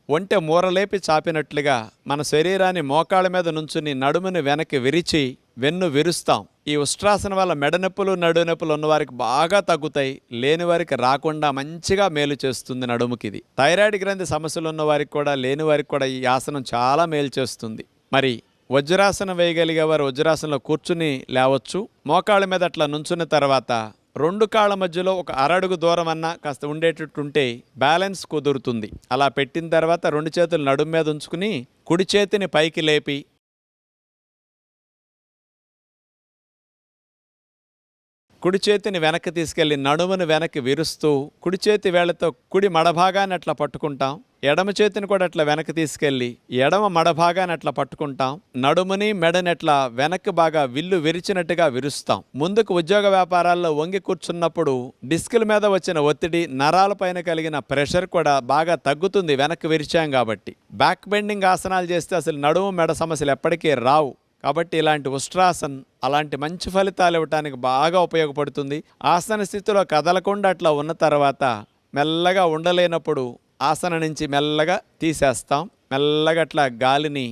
ఒంటె మూరలేపి చాపినట్లుగా మన శరీరాన్ని మోకాళ్ళ మీద నుంచుని నడుముని వెనక్కి విరిచి వెన్ను విరుస్తాం. ఈ ఉష్ట్రాసనం వల్ల మెడ నొప్పులు, నడుము నొప్పులు ఉన్నవారికి బాగా తగ్గుతాయి. లేని వారికి రాకుండా మంచిగా మేలు చేస్తుంది నడుముకి. ఇది థైరాయిడ్ గ్రంథి సమస్యలు ఉన్న వారికి కూడా, లేని వారికి కూడా ఈ ఆసనం చాలా మేలు చేస్తుంది. మరి వజ్రాసనం వేయగలిగే వారు వజ్రాసనంలో కూర్చుని లేవచ్చు. మోకాళ్ళ మీద అట్లా నుంచున్న తర్వాత 2 కాళ్ళ మధ్యలో 1 అర అడుగు దూరం అన్నా కాస్త ఉండేటట్టుంటే బ్యాలెన్స్ కుదురుతుంది. అలా పెట్టిన తర్వాత 2 చేతులు నడుము మీద ఉంచుకుని కుడి చేతిని పైకి లేపి కుడి చేతిని వెనక్కి తీసుకెళ్లి నడుమును వెనక్కి విరుస్తూ కుడి చేతి వేళ్లతో కుడి మడభాగాన్ని అట్లా పట్టుకుంటాం. ఎడమ చేతిని కూడా అట్లా వెనక్కి తీసుకెళ్లి ఎడమ మడభాగాన్ని అట్లా పట్టుకుంటాం. నడుముని మెడని అట్లా వెనక్కి బాగా విల్లు విరిచినట్టుగా విరుస్తాం. ముందుకు ఉద్యోగ వ్యాపారాల్లో వంగి కూర్చున్నప్పుడు డిస్కుల మీద వచ్చిన ఒత్తిడి, నరాలపైన కలిగిన ప్రెషర్ కూడా బాగా తగ్గుతుంది వెనక్కి విరిచాం కాబట్టి. బ్యాక్ బెండింగ్ ఆసనాలు చేస్తే అసలు నడుము మెడ సమస్యలు ఎప్పటికీ రావు. కాబట్టి ఇలాంటి ఉష్ట్రాసన్ అలాంటి మంచి ఫలితాలు ఇవ్వటానికి బాగా ఉపయోగపడుతుంది. ఆసన స్థితిలో కదలకుండా అట్లా ఉన్న తర్వాత మెల్లగా ఉండలేనప్పుడు ఆసన నుంచి మెల్లగా తీసేస్తాం. మెల్లగా అట్లా గాలిని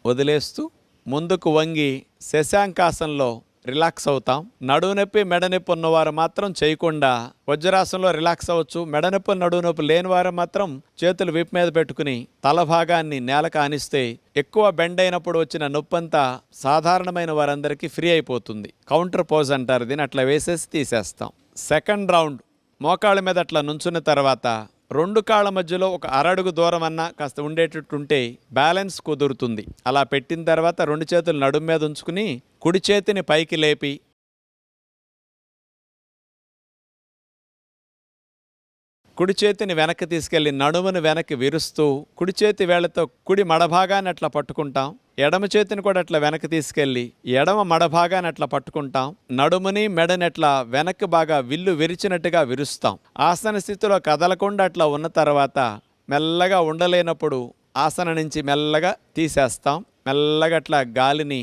వదిలేస్తూ ముందుకు వంగి శశాంకాసనంలో రిలాక్స్ అవుతాం. నడుము నొప్పి మెడ నొప్పి ఉన్నవారు మాత్రం చేయకుండా వజ్రాసనంలో రిలాక్స్ అవ్వచ్చు. మెడ నొప్పి నడుము నొప్పి లేని వారు మాత్రం చేతులు వీపు మీద పెట్టుకుని తల భాగాన్ని నేలకు ఆనిస్తే ఎక్కువ బెండ్ అయినప్పుడు వచ్చిన నొప్పంతా సాధారణమైన వారందరికీ ఫ్రీ అయిపోతుంది. కౌంటర్ పోజ్ అంటారు దీన్ని. అట్లా వేసేసి తీసేస్తాం. సెకండ్ రౌండ్ మోకాళ్ళ మీద అట్లా నుంచున్న తర్వాత 2 కాళ్ళ మధ్యలో ఒక అరడుగు దూరం అన్నా కాస్త ఉండేటట్టుంటే బ్యాలెన్స్ కుదురుతుంది. అలా పెట్టిన తర్వాత 2 చేతులు నడుము మీద ఉంచుకుని కుడి చేతిని పైకి లేపి కుడి చేతిని వెనక్కి తీసుకెళ్లి నడుమును వెనక్కి విరుస్తూ కుడి చేతి వేళ్లతో కుడి మడభాగాన్ని అట్లా పట్టుకుంటాం. ఎడమ చేతిని కూడా అట్లా వెనక్కి తీసుకెళ్లి ఎడమ మడభాగాన్ని అట్లా పట్టుకుంటాం. నడుముని మెడని అట్లా వెనక్కి బాగా విల్లు విరిచినట్టుగా విరుస్తాం. ఆసన స్థితిలో కదలకుండా అట్లా ఉన్న తర్వాత మెల్లగా ఉండలేనప్పుడు ఆసన నుంచి మెల్లగా తీసేస్తాం. మెల్లగా అట్లా గాలిని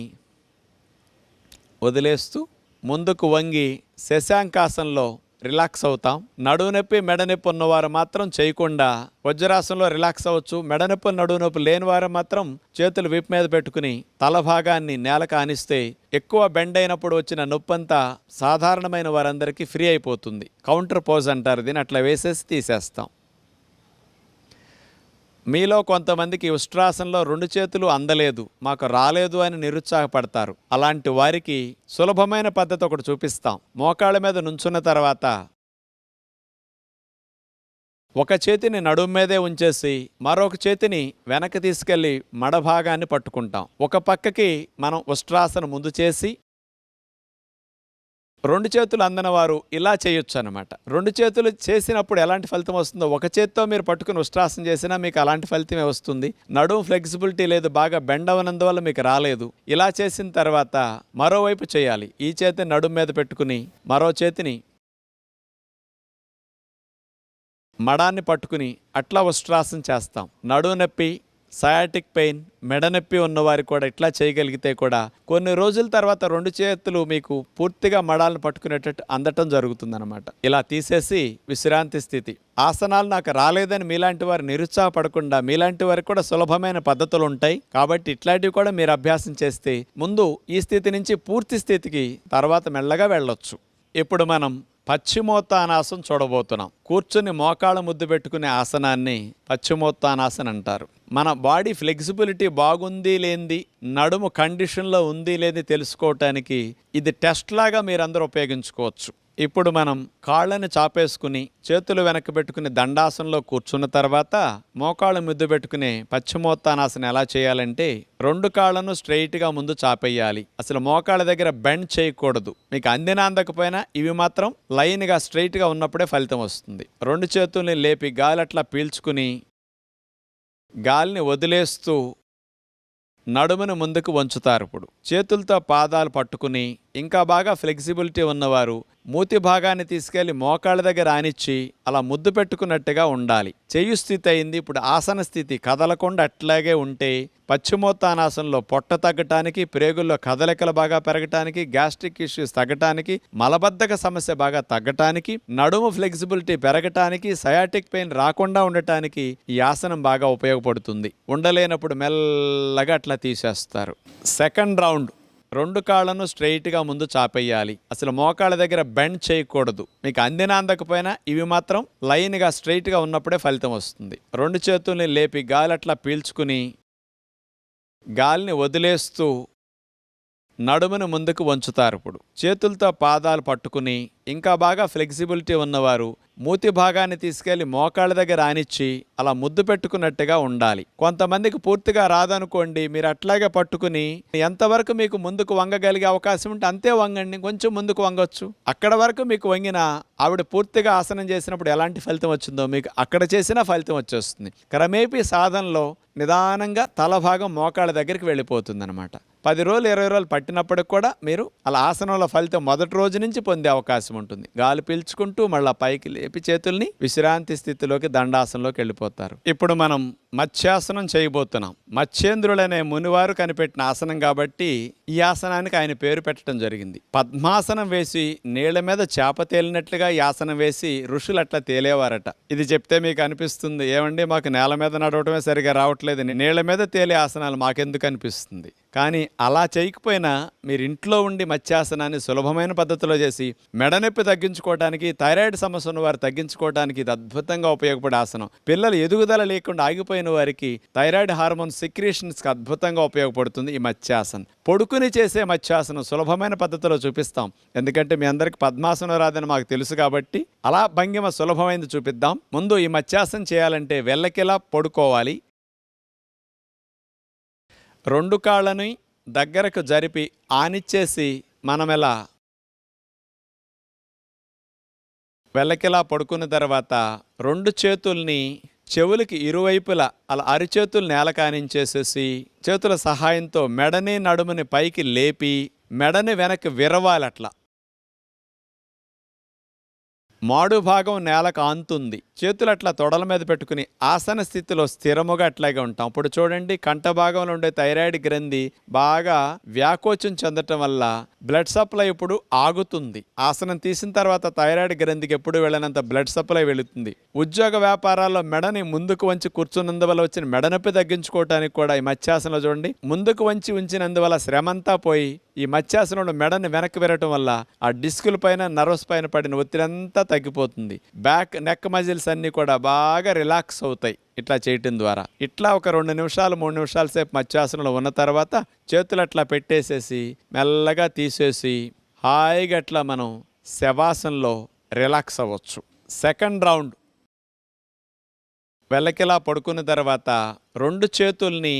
వదిలేస్తూ ముందుకు వంగి శశాంకాసనంలో రిలాక్స్ అవుతాం. నడువు నొప్పి మెడ నొప్పి ఉన్నవారు మాత్రం చేయకుండా వజ్రాసనంలో రిలాక్స్ అవ్వచ్చు. మెడ నొప్పి నడువు నొప్పి లేని వారు మాత్రం చేతులు వీపు మీద పెట్టుకుని తల భాగాన్ని నేలకు ఆనిస్తే ఎక్కువ బెండ్ అయినప్పుడు వచ్చిన నొప్పంతా సాధారణమైన వారందరికీ ఫ్రీ అయిపోతుంది. కౌంటర్ పోజ్ అంటారు దీన్ని. అట్లా వేసేసి తీసేస్తాం. మీలో కొంతమందికి ఉష్ట్రాసనంలో 2 చేతులు అందలేదు, మాకు రాలేదు అని నిరుత్సాహపడతారు. అలాంటి వారికి సులభమైన పద్ధతి ఒకటి చూపిస్తాం. మోకాళ్ళ మీద నుంచున్న తర్వాత ఒక చేతిని నడుము మీదే ఉంచేసి మరొక చేతిని వెనక్కి తీసుకెళ్లి మడభాగాన్ని పట్టుకుంటాం. ఒక పక్కకి మనం ఉష్ట్రాసనం ముందు చేసి 2 చేతులు అందని వారు ఇలా చేయొచ్చు అన్నమాట. 2 చేతులు చేసినప్పుడు ఎలాంటి ఫలితం వస్తుందో ఒక చేత్తో మీరు పట్టుకుని ఉష్ట్రాసనం చేసినా మీకు అలాంటి ఫలితమే వస్తుంది. నడుము ఫ్లెక్సిబిలిటీ లేదు, బాగా బెండ్ అవనందువల్ల మీకు రాలేదు. ఇలా చేసిన తర్వాత మరోవైపు చేయాలి. ఈ చేతిని నడుము మీద పెట్టుకుని మరో చేతిని మడాన్ని పట్టుకుని అట్లా ఉష్ట్రాసనం చేస్తాం. నడుము నొప్పి, సయాటిక్ పెయిన్, మెడ నొప్పి ఉన్నవారు కూడా ఇట్లా చేయగలిగితే కూడా కొన్ని రోజుల తర్వాత 2 చేతులు మీకు పూర్తిగా మడాలను పట్టుకునేటట్టు అందటం జరుగుతుందన్నమాట. ఇలా తీసేసి విశ్రాంతి స్థితి. ఆసనాలు నాకు రాలేదని మీలాంటి వారు నిరుత్సాహపడకుండా మీలాంటి వారికి కూడా సులభమైన పద్ధతులు ఉంటాయి. కాబట్టి ఇట్లాంటివి కూడా మీరు అభ్యాసం చేస్తే ముందు ఈ స్థితి నుంచి పూర్తి స్థితికి తర్వాత మెల్లగా వెళ్ళొచ్చు. ఇప్పుడు మనం పశ్చిమోత్తానాసనం చూడబోతున్నాం. కూర్చుని మోకాళ్ళ ముద్దు పెట్టుకునే ఆసనాన్ని పశ్చిమోత్తానాసనం అంటారు. మన బాడీ ఫ్లెక్సిబిలిటీ బాగుంది లేనిది, నడుము కండిషన్లో ఉంది లేని తెలుసుకోవటానికి ఇది టెస్ట్ లాగా మీరందరూ ఉపయోగించుకోవచ్చు. ఇప్పుడు మనం కాళ్ళని చాపేసుకుని చేతులు వెనక్కి పెట్టుకుని దండాసనంలో కూర్చున్న తర్వాత మోకాళ్ళు ముద్దు పెట్టుకునే పశ్చిమోత్తానాసనం ఎలా చేయాలంటే 2 కాళ్ళను స్ట్రైట్గా ముందు చాపేయాలి. అసలు మోకాళ్ళ దగ్గర బెండ్ చేయకూడదు. మీకు అందినా అందకపోయినా ఇవి మాత్రం లైన్గా స్ట్రైట్గా ఉన్నప్పుడే ఫలితం వస్తుంది. 2 చేతుల్ని లేపి గాలి అట్లా పీల్చుకుని గాలిని వదిలేస్తూ నడుమును ముందుకు వంచుతారు. ఇప్పుడు చేతులతో పాదాలు పట్టుకుని ఇంకా బాగా ఫ్లెక్సిబిలిటీ ఉన్నవారు మూతి భాగాన్ని తీసుకెళ్లి మోకాళ్ళ దగ్గర ఆనిచ్చి అలా ముద్దు పెట్టుకున్నట్టుగా ఉండాలి. చెయ్యి స్థితి అయింది. ఇప్పుడు ఆసన స్థితి కదలకుండా అట్లాగే ఉంటే పశ్చిమోత్తానాసనంలో పొట్ట తగ్గటానికి, ప్రేగుల్లో కదలికలు బాగా పెరగటానికి, గ్యాస్ట్రిక్ ఇష్యూస్ తగ్గటానికి, మలబద్ధక సమస్య బాగా తగ్గటానికి, నడుము ఫ్లెక్సిబిలిటీ పెరగటానికి, సయాటిక్ పెయిన్ రాకుండా ఉండటానికి ఈ ఆసనం బాగా ఉపయోగపడుతుంది. ఉండలేనప్పుడు మెల్లగా అట్లా తీసేస్తారు. సెకండ్ రౌండ్ 2 కాళ్ళను స్ట్రైట్గా ముందు చాపేయాలి. అసలు మోకాళ్ళ దగ్గర బెండ్ చేయకూడదు. మీకు అందినా అందకపోయినా ఇవి మాత్రం లైన్గా స్ట్రైట్గా ఉన్నప్పుడే ఫలితం వస్తుంది. 2 చేతుల్ని లేపి గాలి అట్లా పీల్చుకుని గాలిని వదిలేస్తూ నడుమును ముందుకు వంచుతారు. ఇప్పుడు చేతులతో పాదాలు పట్టుకుని ఇంకా బాగా ఫ్లెక్సిబిలిటీ ఉన్నవారు మూతి భాగాన్ని తీసుకెళ్లి మోకాళ్ళ దగ్గర ఆనిచ్చి అలా ముద్దు పెట్టుకున్నట్టుగా ఉండాలి. కొంతమందికి పూర్తిగా రాదనుకోండి, మీరు అట్లాగే పట్టుకుని ఎంతవరకు మీకు ముందుకు వంగగలిగే అవకాశం ఉంటే అంతే వంగండి. కొంచెం ముందుకు వంగొచ్చు. అక్కడ వరకు మీకు వంగిన ఆవిడ పూర్తిగా ఆసనం చేసినప్పుడు ఎలాంటి ఫలితం వచ్చిందో మీకు అక్కడ చేసిన ఫలితం వచ్చేస్తుంది. క్రమేపీ సాధనలో నిదానంగా తల భాగం మోకాళ్ళ దగ్గరికి వెళ్ళిపోతుంది అనమాట. 10 రోజులు 20 రోజులు పట్టినప్పటికి కూడా మీరు అలా ఆసనంలో ఫలితం మొదటి రోజు నుంచి పొందే అవకాశం ఉంటుంది. గాలి పీల్చుకుంటూ మళ్ళీ పైకి లేపి చేతుల్ని విశ్రాంతి స్థితిలోకి దండాసనంలోకి వెళ్ళిపోతారు. ఇప్పుడు మనం మత్స్యాసనం చేయబోతున్నాం. మత్స్యేంద్రులనే మునివారు కనిపెట్టిన ఆసనం కాబట్టి ఈ ఆసనానికి ఆయన పేరు పెట్టడం జరిగింది. పద్మాసనం వేసి నీళ్ల మీద చేప తేలినట్లుగా ఈ ఆసనం వేసి ఋషులు అట్లా తేలేవారట. ఇది చెప్తే మీకు అనిపిస్తుంది, ఏమండి మాకు నేల మీద నడవటమే సరిగా రావట్లేదు, నీళ్ల మీద తేలే ఆసనాలు మాకెందుకు అనిపిస్తుంది. కానీ అలా చేయకపోయినా మీరు ఇంట్లో ఉండి మత్స్యాసనాన్ని సులభమైన పద్ధతిలో చేసి మెడ నొప్పి తగ్గించుకోవడానికి, థైరాయిడ్ సమస్య ఉన్న వారు తగ్గించుకోవడానికి ఇది అద్భుతంగా ఉపయోగపడే ఆసనం. పిల్లలు ఎదుగుదల లేకుండా ఆగిపోయిన వారికి థైరాయిడ్ హార్మోన్ సెక్రీషన్స్కి అద్భుతంగా ఉపయోగపడుతుంది ఈ మత్స్యాసనం. పొడుకుని చేసే మత్స్యాసనం సులభమైన పద్ధతిలో చూపిస్తాం. ఎందుకంటే మీ అందరికి పద్మాసనం రాదని మాకు తెలుసు కాబట్టి అలా భంగిమ సులభమైనది చూపిద్దాం. ముందు ఈ మత్స్యాసనం చేయాలంటే వెల్లకిలా పడుకోవాలి. రెండు కాళ్ళని దగ్గరకు జరిపి ఆనిచ్చేసి మనమెలా వెల్లకిలా పడుకున్న తర్వాత రెండు చేతుల్ని చెవులకి ఇరువైపులా అలా అరిచేతులు నేల కానించేసేసి చేతుల సహాయంతో మెడని నడుముని పైకి లేపి మెడని వెనక్కి విరవాలి. అట్లా మాడు భాగం నేలకు ఆంతుంది. చేతులు అట్లా తొడల మీద పెట్టుకుని ఆసన స్థితిలో స్థిరముగా అట్లాగే ఉంటాం. ఇప్పుడు చూడండి, కంఠ భాగంలో ఉండే థైరాయిడ్ గ్రంథి బాగా వ్యాకోచం చెందటం వల్ల బ్లడ్ సప్లై ఇప్పుడు ఆగుతుంది. ఆసనం తీసిన తర్వాత థైరాయిడ్ గ్రంథికి ఎప్పుడు వెళ్ళినంత బ్లడ్ సప్లై వెళుతుంది. ఉద్యోగ వ్యాపారాల్లో మెడని ముందుకు వంచి కూర్చున్నందువల్ల వచ్చిన మెడ నొప్పి తగ్గించుకోవటానికి కూడా ఈ మత్స్యాసనంలో చూడండి, ముందుకు వంచి ఉంచినందువల్ల శ్రమంతా పోయి ఈ మత్స్యాసనంలో మెడని వెనక్కి విరగటం వల్ల ఆ డిస్కుల పైన, నర్వ్స్ పైన పడిన ఒత్తిడి అంతా తగ్గిపోతుంది. బ్యాక్ నెక్ మజిల్స్ అన్నీ కూడా బాగా రిలాక్స్ అవుతాయి ఇట్లా చేయటం ద్వారా. ఇట్లా ఒక 2 నిమిషాలు 3 నిమిషాల సేపు మత్స్యాసనంలో ఉన్న తర్వాత చేతులు అట్లా పెట్టేసేసి మెల్లగా తీసేసి హాయిగా అట్లా మనం శవాసనంలో రిలాక్స్ అవ్వచ్చు. సెకండ్ రౌండ్ వెల్లకిలా పడుకున్న తర్వాత రెండు చేతుల్ని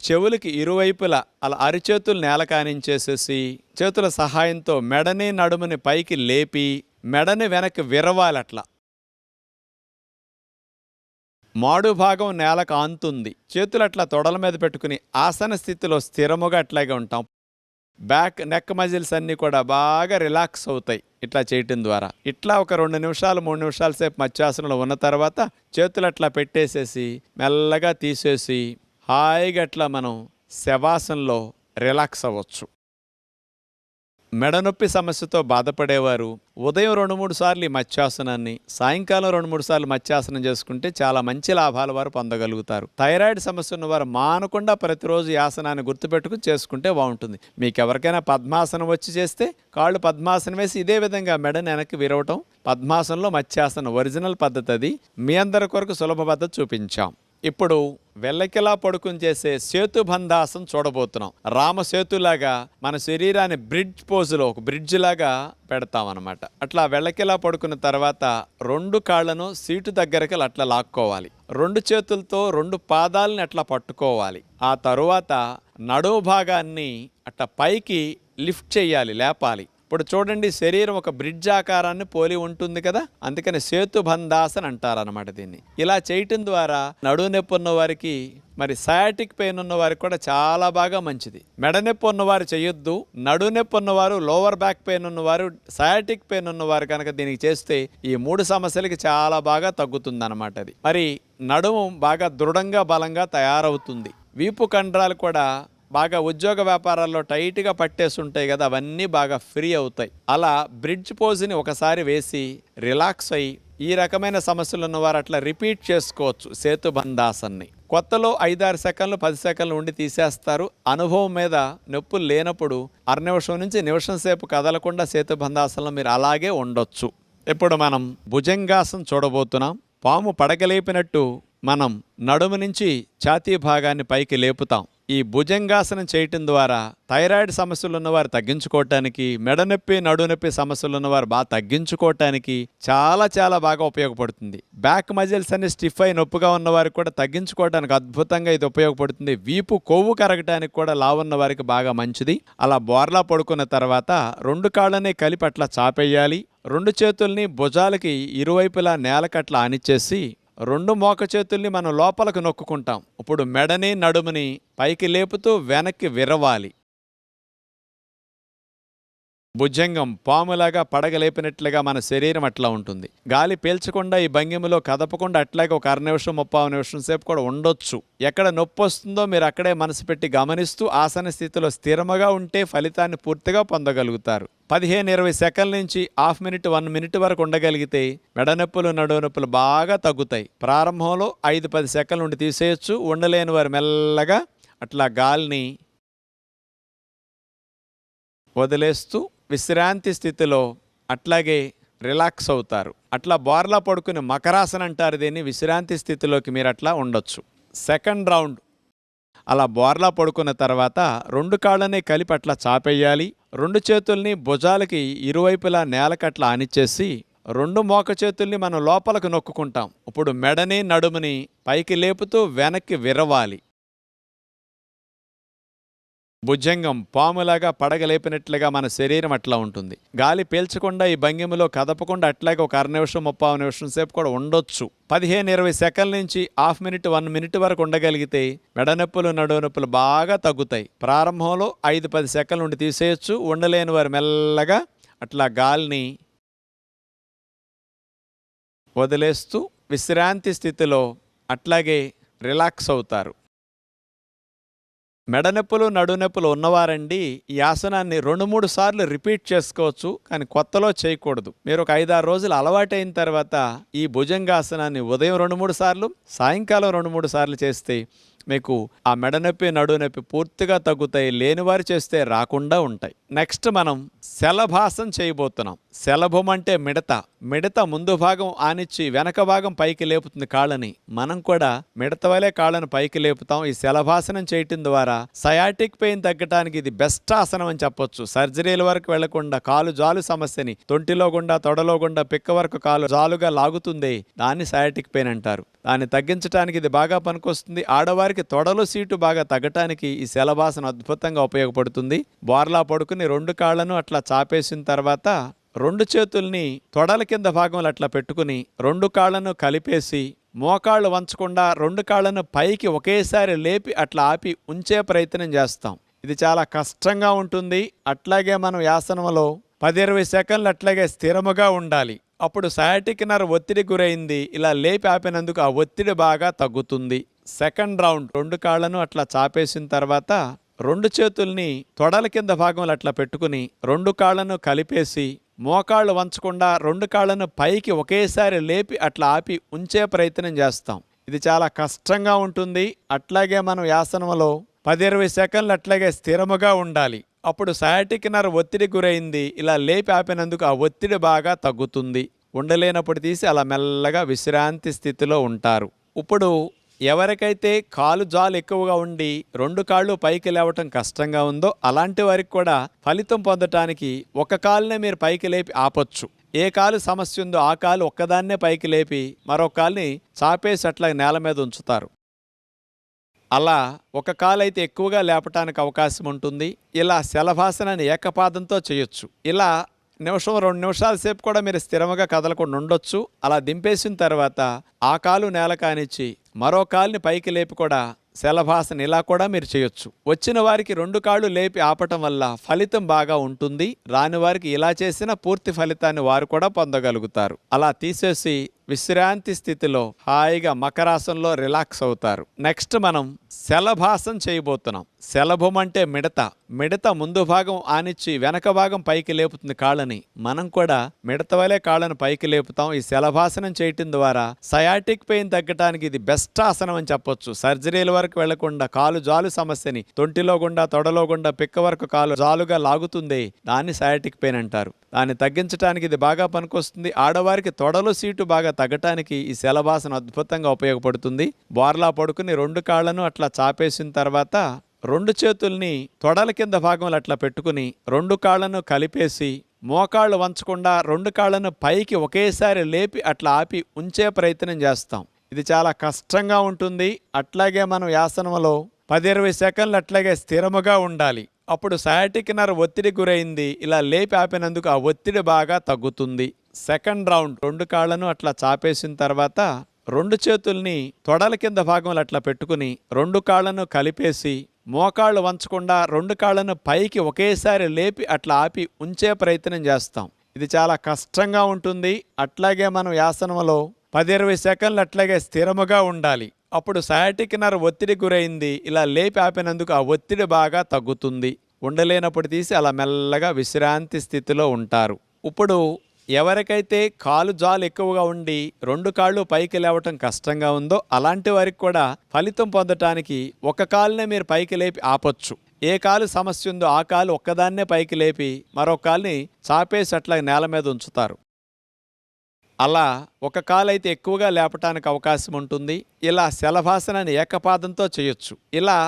చెవులకి ఇరువైపులా అలా అరిచేతులు నేల కానించేసేసి చేతుల సహాయంతో మెడని నడుముని పైకి లేపి మెడని వెనక్కి విరవాలి. అట్లా మాడు భాగం నేలకు ఆంతుంది. చేతులు అట్లా తొడల మీద పెట్టుకుని ఆసన స్థితిలో స్థిరముగా అట్లాగే ఉంటాం. బ్యాక్ నెక్ మజిల్స్ అన్నీ కూడా బాగా రిలాక్స్ అవుతాయి ఇట్లా చేయటం ద్వారా. ఇట్లా ఒక 2 నిమిషాలు 3 నిమిషాల సేపు మత్స్యాసనంలో ఉన్న తర్వాత చేతులు అట్లా పెట్టేసేసి మెల్లగా తీసేసి హాయిగా అట్లా మనం శవాసనంలో రిలాక్స్ అవ్వచ్చు. మెడ నొప్పి సమస్యతో బాధపడేవారు ఉదయం 2-3 సార్లు ఈ మత్స్యాసనాన్ని, సాయంకాలం 2-3 సార్లు మత్స్యాసనం చేసుకుంటే చాలా మంచి లాభాలు వారు పొందగలుగుతారు. థైరాయిడ్ సమస్య ఉన్నవారు మానకుండా ప్రతిరోజు ఈ ఆసనాన్ని గుర్తుపెట్టుకుని చేసుకుంటే బాగుంటుంది. మీకు ఎవరికైనా పద్మాసనం వచ్చి చేస్తే కాళ్ళు పద్మాసనం వేసి ఇదే విధంగా మెడని వెనక్కి విరవటం పద్మాసనంలో మత్స్యాసనం ఒరిజినల్ పద్ధతి. అది మీ అందరి కొరకు సులభ పద్ధతి చూపించాం. ఇప్పుడు వెల్లకిలా పడుకుని చేసే సేతుబంధాసనం చూడబోతున్నాం. రామసేతులాగా మన శరీరాన్ని బ్రిడ్జ్ పోజులో ఒక బ్రిడ్జ్ లాగా పెడతామన్నమాట. అట్లా వెల్లకిలా పడుకున్న తర్వాత రెండు కాళ్ళను సీటు దగ్గరికి అట్లా లాక్కోవాలి. రెండు చేతులతో రెండు పాదాలని అట్లా పట్టుకోవాలి. ఆ తరువాత నడుము భాగాన్ని అట్లా పైకి లిఫ్ట్ చేయాలి, లేపాలి. ఇప్పుడు చూడండి, శరీరం ఒక బ్రిడ్జ్ ఆకారాన్ని పోలి ఉంటుంది కదా, అందుకని సేతుబంధాసన్ అంటారనమాట దీన్ని. ఇలా చేయటం ద్వారా నడుము నొప్పి ఉన్న వారికి, మరి సయాటిక్ పెయిన్ ఉన్న వారికి కూడా చాలా బాగా మంచిది. మెడ నొప్పి ఉన్నవారు చేయొద్దు. నడుము నొప్పి ఉన్నవారు, లోవర్ బ్యాక్ పెయిన్ ఉన్నవారు, సయాటిక్ పెయిన్ ఉన్నవారు కనుక దీనికి చేస్తే ఈ 3 సమస్యలకి చాలా బాగా తగ్గుతుంది అనమాట. అది మరి నడుము బాగా దృఢంగా బలంగా తయారవుతుంది. వీపు కండరాలు కూడా బాగా ఉద్యోగ వ్యాపారాల్లో టైట్గా పట్టేసి ఉంటాయి కదా, అవన్నీ బాగా ఫ్రీ అవుతాయి. అలా బ్రిడ్జ్ పోజ్ని ఒకసారి వేసి రిలాక్స్ అయ్యి ఈ రకమైన సమస్యలు ఉన్నవారు అట్లా రిపీట్ చేసుకోవచ్చు సేతుబంధాసన్ని. కొత్తలో 5-6 సెకండ్లు 10 సెకండ్లు ఉండి తీసేస్తారు. అనుభవం మీద నొప్పులు లేనప్పుడు అర నిమిషం నుంచి నిమిషం సేపు కదలకుండా సేతుబంధాసనంలో మీరు అలాగే ఉండొచ్చు. ఇప్పుడు మనం భుజంగాసనం చూడబోతున్నాం. పాము పడగలేపినట్టు మనం నడుము నుంచి ఛాతీ భాగాన్ని పైకి లేపుతాం. ఈ భుజంగాసనం చేయటం ద్వారా థైరాయిడ్ సమస్యలు ఉన్నవారు తగ్గించుకోవటానికి, మెడ నొప్పి నడు నొప్పి సమస్యలు ఉన్నవారు బాగా తగ్గించుకోవటానికి చాలా చాలా బాగా ఉపయోగపడుతుంది. బ్యాక్ మజిల్స్ అన్ని స్టిఫ్ అయి నొప్పిగా ఉన్నవారికి కూడా తగ్గించుకోవడానికి అద్భుతంగా ఇది ఉపయోగపడుతుంది. వీపు కొవ్వు కరగటానికి కూడా లావున్న వారికి బాగా మంచిది. అలా బోర్లా పడుకున్న తర్వాత రెండు కాళ్ళని కలిపి అట్లా చాపేయాలి. రెండు చేతుల్ని భుజాలకి ఇరువైపులా నేలకట్లా ఆనిచ్చేసి రెండు మోక చేతుల్ని మనం లోపలకు నొక్కుంటాం. ఇప్పుడు మెడని నడుముని పైకి లేపుతూ వెనక్కి విరవాలి. భుజంగం పాములాగా పడగలేపినట్లుగా మన శరీరం అట్లా ఉంటుంది. గాలి పీల్చకుండా ఈ భంగిమలో కదపకుండా అట్లాగే ఒక 1/2 నిమిషం 30 నిమిషం సేపు కూడా ఉండొచ్చు. ఎక్కడ నొప్పి వస్తుందో మీరు అక్కడే మనసు పెట్టి గమనిస్తూ ఆసన స్థితిలో స్థిరముగా ఉంటే ఫలితాన్ని పూర్తిగా పొందగలుగుతారు. 15-20 సెకండ్ల నుంచి హాఫ్ మినిట్ 1 మినిట్ వరకు ఉండగలిగితే మెడ నొప్పులు నడుము నొప్పులు బాగా తగ్గుతాయి. ప్రారంభంలో 5-10 సెకండ్ల నుండి తీసేయచ్చు. ఉండలేని వారు మెల్లగా అట్లా గాలిని వదిలేస్తూ విశ్రాంతి స్థితిలో అట్లాగే రిలాక్స్ అవుతారు. అట్లా బోర్లా పడుకుని మకరాసన అంటారు దీన్ని. విశ్రాంతి స్థితిలోకి మీరు అట్లా ఉండొచ్చు. సెకండ్ రౌండ్ అలా బోర్లా పడుకున్న తర్వాత 2 కాళ్ళని కలిపి అట్లా చాపేయాలి. 2 చేతుల్ని భుజాలకి ఇరువైపులా నేలకట్లా ఆనిచ్చేసి 2 మోక చేతుల్ని మనం లోపలకు నొక్కుంటాం. ఇప్పుడు మెడని నడుముని పైకి లేపుతూ వెనక్కి విరవాలి. భుజంగం పాములాగా పడగలేపినట్లుగా మన శరీరం అట్లా ఉంటుంది. గాలి పీల్చకుండా ఈ భంగిమలో కదపకుండా అట్లాగే ఒక 1/2 నిమిషం 30 నిమిషం సేపు కూడా ఉండొచ్చు. 15-20 సెకండ్ల నుంచి హాఫ్ మినిట్ 1 మినిట్ వరకు ఉండగలిగితే మెడ నొప్పులు నడుము నొప్పులు బాగా తగ్గుతాయి. ప్రారంభంలో 5-10 సెకండ్ల నుండి తీసేయచ్చు. ఉండలేని వారు మెల్లగా అట్లా గాలిని వదిలేస్తూ విశ్రాంతి స్థితిలో అట్లాగే రిలాక్స్ అవుతారు. మెడనొప్పులు నడునొప్పులు ఉన్నవారండి ఈ ఆసనాన్ని 2-3 సార్లు రిపీట్ చేసుకోవచ్చు. కానీ కొత్తలో చేయకూడదు. మీరు ఒక 5-6 రోజులు అలవాటైన తర్వాత ఈ భుజంగాసనాన్ని ఉదయం 2-3 సార్లు, సాయంకాలం 2-3 సార్లు చేస్తే మీకు ఆ మెడనొప్పి నడునొప్పి పూర్తిగా తగ్గుతాయి. లేనివారు చేస్తే రాకుండా ఉంటాయి. నెక్స్ట్ మనం శలభాసం చేయబోతున్నాం. శలభం అంటే మిడత ముందు భాగం ఆనిచ్చి వెనక భాగం పైకి లేపుతుంది కాళ్ళని. మనం కూడా మిడత వలె కాళ్ళను పైకి లేపుతాం. ఈ శలభాసనం చేయటం ద్వారా సయాటిక్ పెయిన్ తగ్గడానికి ఇది బెస్ట్ ఆసనం అని చెప్పొచ్చు. సర్జరీల వరకు వెళ్లకుండా కాలు జాలు సమస్యని తొంటిలో గుండా తొడలో గుండా పిక్క వరకు కాలు జాలుగా లాగుతుంది. దాన్ని సయాటిక్ పెయిన్ అంటారు. దాన్ని తగ్గించడానికి ఇది బాగా పనికొస్తుంది. ఆడవారికి తొడలు సీటు బాగా తగ్గటానికి ఈ శలభాసనం అద్భుతంగా ఉపయోగపడుతుంది. బోర్లా పడుకుని 2 కాళ్ళను అట్లా చాపేసిన తర్వాత 2 చేతుల్ని తొడల కింద భాగంలో అట్లా పెట్టుకుని 2 కాళ్ళను కలిపేసి మోకాళ్ళు వంచకుండా 2 కాళ్ళను పైకి ఒకేసారి లేపి అట్లా ఆపి ఉంచే ప్రయత్నం చేస్తాం. ఇది చాలా కష్టంగా ఉంటుంది. అట్లాగే మనం ఆసనంలో 10-20 సెకండ్లు అట్లాగే స్థిరముగా ఉండాలి. అప్పుడు సయాటిక్ నర్వ్ ఒత్తిడి గురైంది. ఇలా లేపి ఆపినందుకు ఆ ఒత్తిడి బాగా తగ్గుతుంది. సెకండ్ రౌండ్ 2 కాళ్ళను అట్లా చాపేసిన తర్వాత 2 చేతుల్ని తొడల కింద భాగంలో అట్లా పెట్టుకుని 2 కాళ్ళను కలిపేసి మోకాళ్ళు వంచకుండా 2 కాళ్ళను పైకి ఒకేసారి లేపి అట్లా ఆపి ఉంచే ప్రయత్నం చేస్తాం. ఇది చాలా కష్టంగా ఉంటుంది. అట్లాగే మనం ఆసనంలో 10-20 సెకండ్లు అట్లాగే స్థిరముగా ఉండాలి. అప్పుడు సయాటిక్ నర్వ్ ఒత్తిడి గురైంది. ఇలా లేపి ఆపినందుకు ఆ ఒత్తిడి బాగా తగ్గుతుంది. ఉండలేనప్పుడు తీసి అలా మెల్లగా విశ్రాంతి స్థితిలో ఉంటారు. ఇప్పుడు ఎవరికైతే కాలు జాలు ఎక్కువగా ఉండి 2 కాళ్ళు పైకి లేవటం కష్టంగా ఉందో అలాంటి వారికి కూడా ఫలితం పొందటానికి ఒక కాలునే మీరు పైకి లేపి ఆపొచ్చు. ఏ కాలు సమస్య ఉందో ఆ కాలు ఒక్కదాన్నే పైకి లేపి మరో కాలుని చాపేసి అట్లా నేల మీద ఉంచుతారు. అలా ఒక కాలు అయితే ఎక్కువగా లేపటానికి అవకాశం ఉంటుంది. ఇలా శలభాసనాన్ని ఏకపాదంతో చేయొచ్చు. ఇలా 1-2 నిమిషాల సేపు కూడా మీరు స్థిరంగా కదలకుండా ఉండొచ్చు. అలా దింపేసిన తర్వాత ఆ కాలు నేల కానిచ్చి మరో కాలుని పైకి లేపి కూడా శలభాసన ఇలా కూడా మీరు చేయొచ్చు. వచ్చిన వారికి 2 కాళ్ళు లేపి ఆపటం వల్ల ఫలితం బాగా ఉంటుంది. రాని వారికి ఇలా చేసిన పూర్తి ఫలితాన్ని వారు కూడా పొందగలుగుతారు. అలా తీసేసి విశ్రాంతి స్థితిలో హాయిగా మకరాసనంలో రిలాక్స్ అవుతారు. నెక్స్ట్ మనం శలభాసం చేయబోతున్నాం. శలభం అంటే మిడత ముందు భాగం ఆనిచ్చి వెనక భాగం పైకి లేపుతుంది కాళ్ళని. మనం కూడా మిడత వలె కాళ్ళను పైకి లేపుతాం. ఈ శలభాసనం చేయటం ద్వారా సయాటిక్ పెయిన్ తగ్గడానికి ఇది బెస్ట్ ఆసనం అని చెప్పొచ్చు. సర్జరీల వరకు వెళ్లకుండా కాలు జాలు సమస్యని తొంటిలో గుండా తొడలో గుండా పిక్క వరకు కాలు జాలుగా లాగుతుంది. దాన్ని సయాటిక్ పెయిన్ అంటారు. దాన్ని తగ్గించడానికి ఇది బాగా పనికొస్తుంది. ఆడవారికి తొడలు సీటు బాగా తగ్గటానికి ఈ శలభాసనం అద్భుతంగా ఉపయోగపడుతుంది. బోర్లా పడుకుని 2 కాళ్ళను అట్లా చాపేసిన తర్వాత 2 చేతుల్ని తొడల కింద భాగంలో అట్లా పెట్టుకుని 2 కాళ్ళను కలిపేసి మోకాళ్ళు వంచకుండా 2 కాళ్ళను పైకి ఒకేసారి లేపి అట్లా ఆపి ఉంచే ప్రయత్నం చేస్తాం. ఇది చాలా కష్టంగా ఉంటుంది. అట్లాగే మనం ఆసనంలో 10-20 సెకండ్లు అట్లాగే స్థిరముగా ఉండాలి. అప్పుడు సయాటిక్ నర్వ్ ఒత్తిడి గురైంది. ఇలా లేపి ఆపినందుకు ఆ ఒత్తిడి బాగా తగ్గుతుంది. సెకండ్ రౌండ్ 2 కాళ్ళను అట్లా చాపేసిన తర్వాత 2 చేతుల్ని తొడల కింద భాగంలో అట్లా పెట్టుకుని 2 కాళ్ళను కలిపేసి మోకాళ్ళు వంచకుండా 2 కాళ్ళను పైకి ఒకేసారి లేపి అట్లా ఆపి ఉంచే ప్రయత్నం చేస్తాం. ఇది చాలా కష్టంగా ఉంటుంది. అట్లాగే మనం ఆసనంలో 10-20 సెకండ్లు అట్లాగే స్థిరముగా ఉండాలి. అప్పుడు సయాటిక్ నర్వ్ ఒత్తిడి గురైంది. ఇలా లేపి ఆపినందుకు ఆ ఒత్తిడి బాగా తగ్గుతుంది. ఉండలేనప్పుడు తీసి అలా మెల్లగా విశ్రాంతి స్థితిలో ఉంటారు. ఇప్పుడు ఎవరికైతే కాలు జాలు ఎక్కువగా ఉండి 2 కాళ్ళు పైకి లేవటం కష్టంగా ఉందో అలాంటి వారికి కూడా ఫలితం పొందటానికి ఒక కాలునే మీరు పైకి లేపి ఆపొచ్చు. ఏ కాలు సమస్య ఉందో ఆ కాలు ఒక్కదాన్నే పైకి లేపి మరో కాలుని చాపేసి అట్లా నేల మీద ఉంచుతారు. అలా ఒక కాలైతే ఎక్కువగా లేపటానికి అవకాశం ఉంటుంది. ఇలా శలభాసనాన్ని ఏకపాదంతో చేయొచ్చు. ఇలా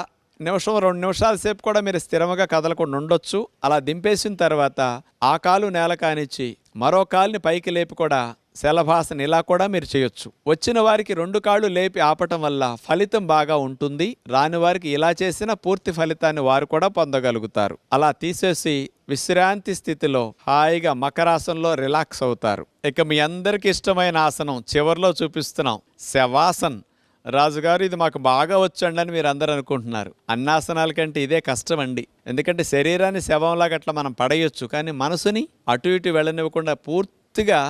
నిమిషం 2 నిమిషాల సేపు కూడా మీరు స్థిరంగా కదలకుండా ఉండొచ్చు. అలా దింపేసిన తర్వాత ఆ కాలు నేల కానిచ్చి మరో కాలుని పైకి లేపి కూడా శలభాసన ఇలా కూడా మీరు చేయొచ్చు. వచ్చిన వారికి 2 కాళ్ళు లేపి ఆపటం వల్ల ఫలితం బాగా ఉంటుంది. రాని వారికి ఇలా చేసిన పూర్తి ఫలితాన్ని వారు కూడా పొందగలుగుతారు. అలా తీసేసి విశ్రాంతి స్థితిలో హాయిగా మకరాసనంలో రిలాక్స్ అవుతారు. ఇక మీ అందరికి ఇష్టమైన ఆసనం చివరిలో చూపిస్తున్నాం, శవాసన్. రాజుగారు ఇది మాకు బాగా వచ్చండి అని మీరు అందరూ అనుకుంటున్నారు. అన్నాసనాల కంటే ఇదే కష్టం అండి. ఎందుకంటే శరీరాన్ని శవంలాగా అట్లా మనం పడేయొచ్చు, కానీ మనసుని అటు ఇటు వెళ్ళనివ్వకుండా పూర్తిగా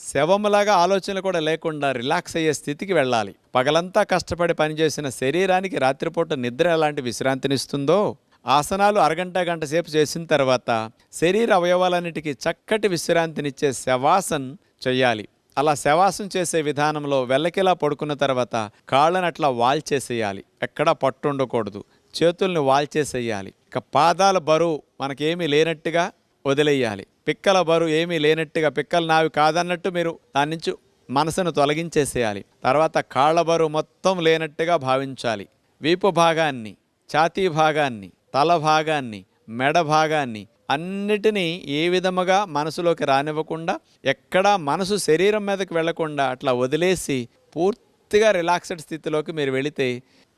శవంలాగా ఆలోచనలు కూడా లేకుండా రిలాక్స్ అయ్యే స్థితికి వెళ్ళాలి. పగలంతా కష్టపడి పనిచేసిన శరీరానికి రాత్రిపూట నిద్ర ఎలాంటి విశ్రాంతినిస్తుందో ఆసనాలు అరగంట గంట సేపు చేసిన తర్వాత శరీర అవయవాలన్నిటికీ చక్కటి విశ్రాంతినిచ్చే శవాసన్ చెయ్యాలి. అలా శవాసం చేసే విధానంలో వెల్లకిలా పడుకున్న తర్వాత కాళ్ళని అట్లా వాల్చేసేయాలి. ఎక్కడా పట్టు ఉండకూడదు. చేతుల్ని వాల్చేసేయాలి. ఇక పాదాల బరువు మనకేమీ లేనట్టుగా వదిలేయాలి. పిక్కల బరువు ఏమీ లేనట్టుగా, పిక్కలు నావి కాదన్నట్టు మీరు దాని నుంచి మనసును తొలగించేసేయాలి. తర్వాత కాళ్ళ బరువు మొత్తం లేనట్టుగా భావించాలి. వీపు భాగాన్ని, ఛాతీ భాగాన్ని, తల భాగాన్ని, మెడ భాగాన్ని అన్నిటినీ ఏ విధముగా మనసులోకి రానివ్వకుండా, ఎక్కడా మనసు శరీరం మీదకి వెళ్లకుండా అట్లా వదిలేసి పూర్తిగా రిలాక్స్డ్ స్థితిలోకి మీరు వెళితే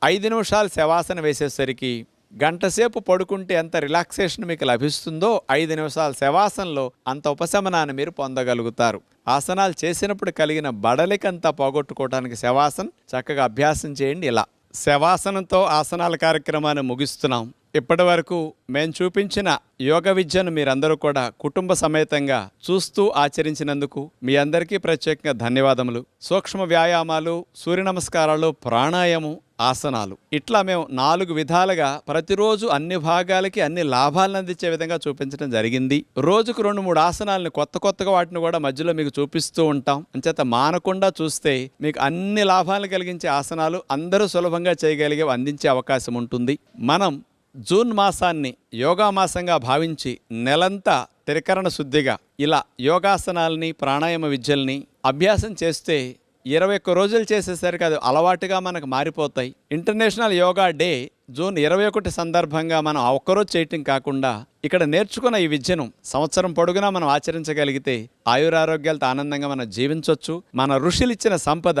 5 నిమిషాలు శవాసన వేసేసరికి గంటసేపు పడుకుంటే ఎంత రిలాక్సేషన్ మీకు లభిస్తుందో 5 నిమిషాల శవాసనలో అంత ఉపశమనాన్ని మీరు పొందగలుగుతారు. ఆసనాలు చేసినప్పుడు కలిగిన బడలికంతా పోగొట్టుకోవడానికి శవాసన చక్కగా అభ్యాసం చేయండి. ఇలా శవాసనంతో ఆసనాల కార్యక్రమాన్ని ముగిస్తున్నాం. ఇప్పటి వరకు మేము చూపించిన యోగ విద్యను మీరందరూ కూడా కుటుంబ సమేతంగా చూస్తూ ఆచరించినందుకు మీ అందరికీ ప్రత్యేకంగా ధన్యవాదములు. సూక్ష్మ వ్యాయామాలు, సూర్య నమస్కారాలు, ప్రాణాయామం, ఆసనాలు ఇట్లా మేము 4 విధాలుగా ప్రతిరోజు అన్ని భాగాలకి అన్ని లాభాలను అందించే విధంగా చూపించడం జరిగింది. రోజుకు 2-3 ఆసనాలను కొత్తగా వాటిని కూడా మధ్యలో మీకు చూపిస్తూ ఉంటాం. అంచేత మానకుండా చూస్తే మీకు అన్ని లాభాలను కలిగించే ఆసనాలు అందరూ సులభంగా చేయగలిగే అందించే అవకాశం ఉంటుంది. మనం జూన్ మాసాన్ని యోగా మాసంగా భావించి నెలంతా త్రికరణ శుద్ధిగా ఇలా యోగాసనాలని, ప్రాణాయామ విద్యల్ని అభ్యాసం చేస్తే 21 రోజులు చేసేసరికి అది అలవాటుగా మనకు మారిపోతాయి. ఇంటర్నేషనల్ యోగా డే జూన్ 21 సందర్భంగా మనం ఆ ఒక్కరోజు చేయటం కాకుండా ఇక్కడ నేర్చుకున్న ఈ విద్యను సంవత్సరం పొడుగునా మనం ఆచరించగలిగితే ఆయురారోగ్యాలతో ఆనందంగా మనం జీవించవచ్చు. మన ఋషులు ఇచ్చిన సంపద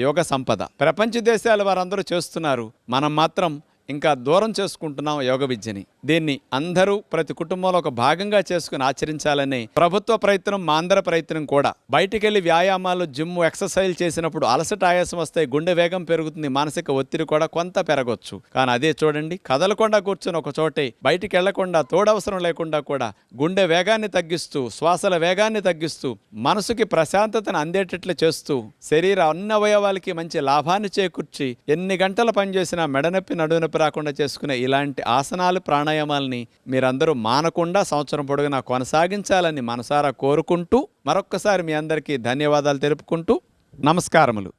యోగ సంపద. ప్రపంచ దేశాల వారందరూ చేస్తున్నారు, మనం మాత్రం ఇంకా దూరం చేసుకుంటున్నాం యోగ విద్యని. దీన్ని అందరూ ప్రతి కుటుంబంలో ఒక భాగంగా చేసుకుని ఆచరించాలని ప్రభుత్వ ప్రయత్నం, మా అందరి ప్రయత్నం కూడా. బయటికెళ్ళి వ్యాయామాలు, జిమ్, ఎక్సర్సైజ్ చేసినప్పుడు అలసట, ఆయాసం వస్తాయి, గుండె వేగం పెరుగుతుంది, మానసిక ఒత్తిడి కూడా కొంత పెరగొచ్చు. కానీ అదే చూడండి, కదలకుండా కూర్చొని ఒక చోటే బయటికి వెళ్లకుండా, తోడవసరం లేకుండా కూడా గుండె వేగాన్ని తగ్గిస్తూ, శ్వాసల వేగాన్ని తగ్గిస్తూ, మనసుకి ప్రశాంతతను అందేటట్లు చేస్తూ, శరీర అన్ని అవయవాలకి మంచి లాభాన్ని చేకూర్చి ఎన్ని గంటలు పనిచేసినా మెడనొప్పి, నడునొప్పి రాకుండా చేసుకునే ఇలాంటి ఆసనాలు, ప్రాణాయామాలని మీరందరూ మానకుండా సంవత్సరం పొడుగునా కొనసాగించాలని మనసారా కోరుకుంటూ మరొక్కసారి మీ అందరికీ ధన్యవాదాలు తెలుపుకుంటూ నమస్కారములు.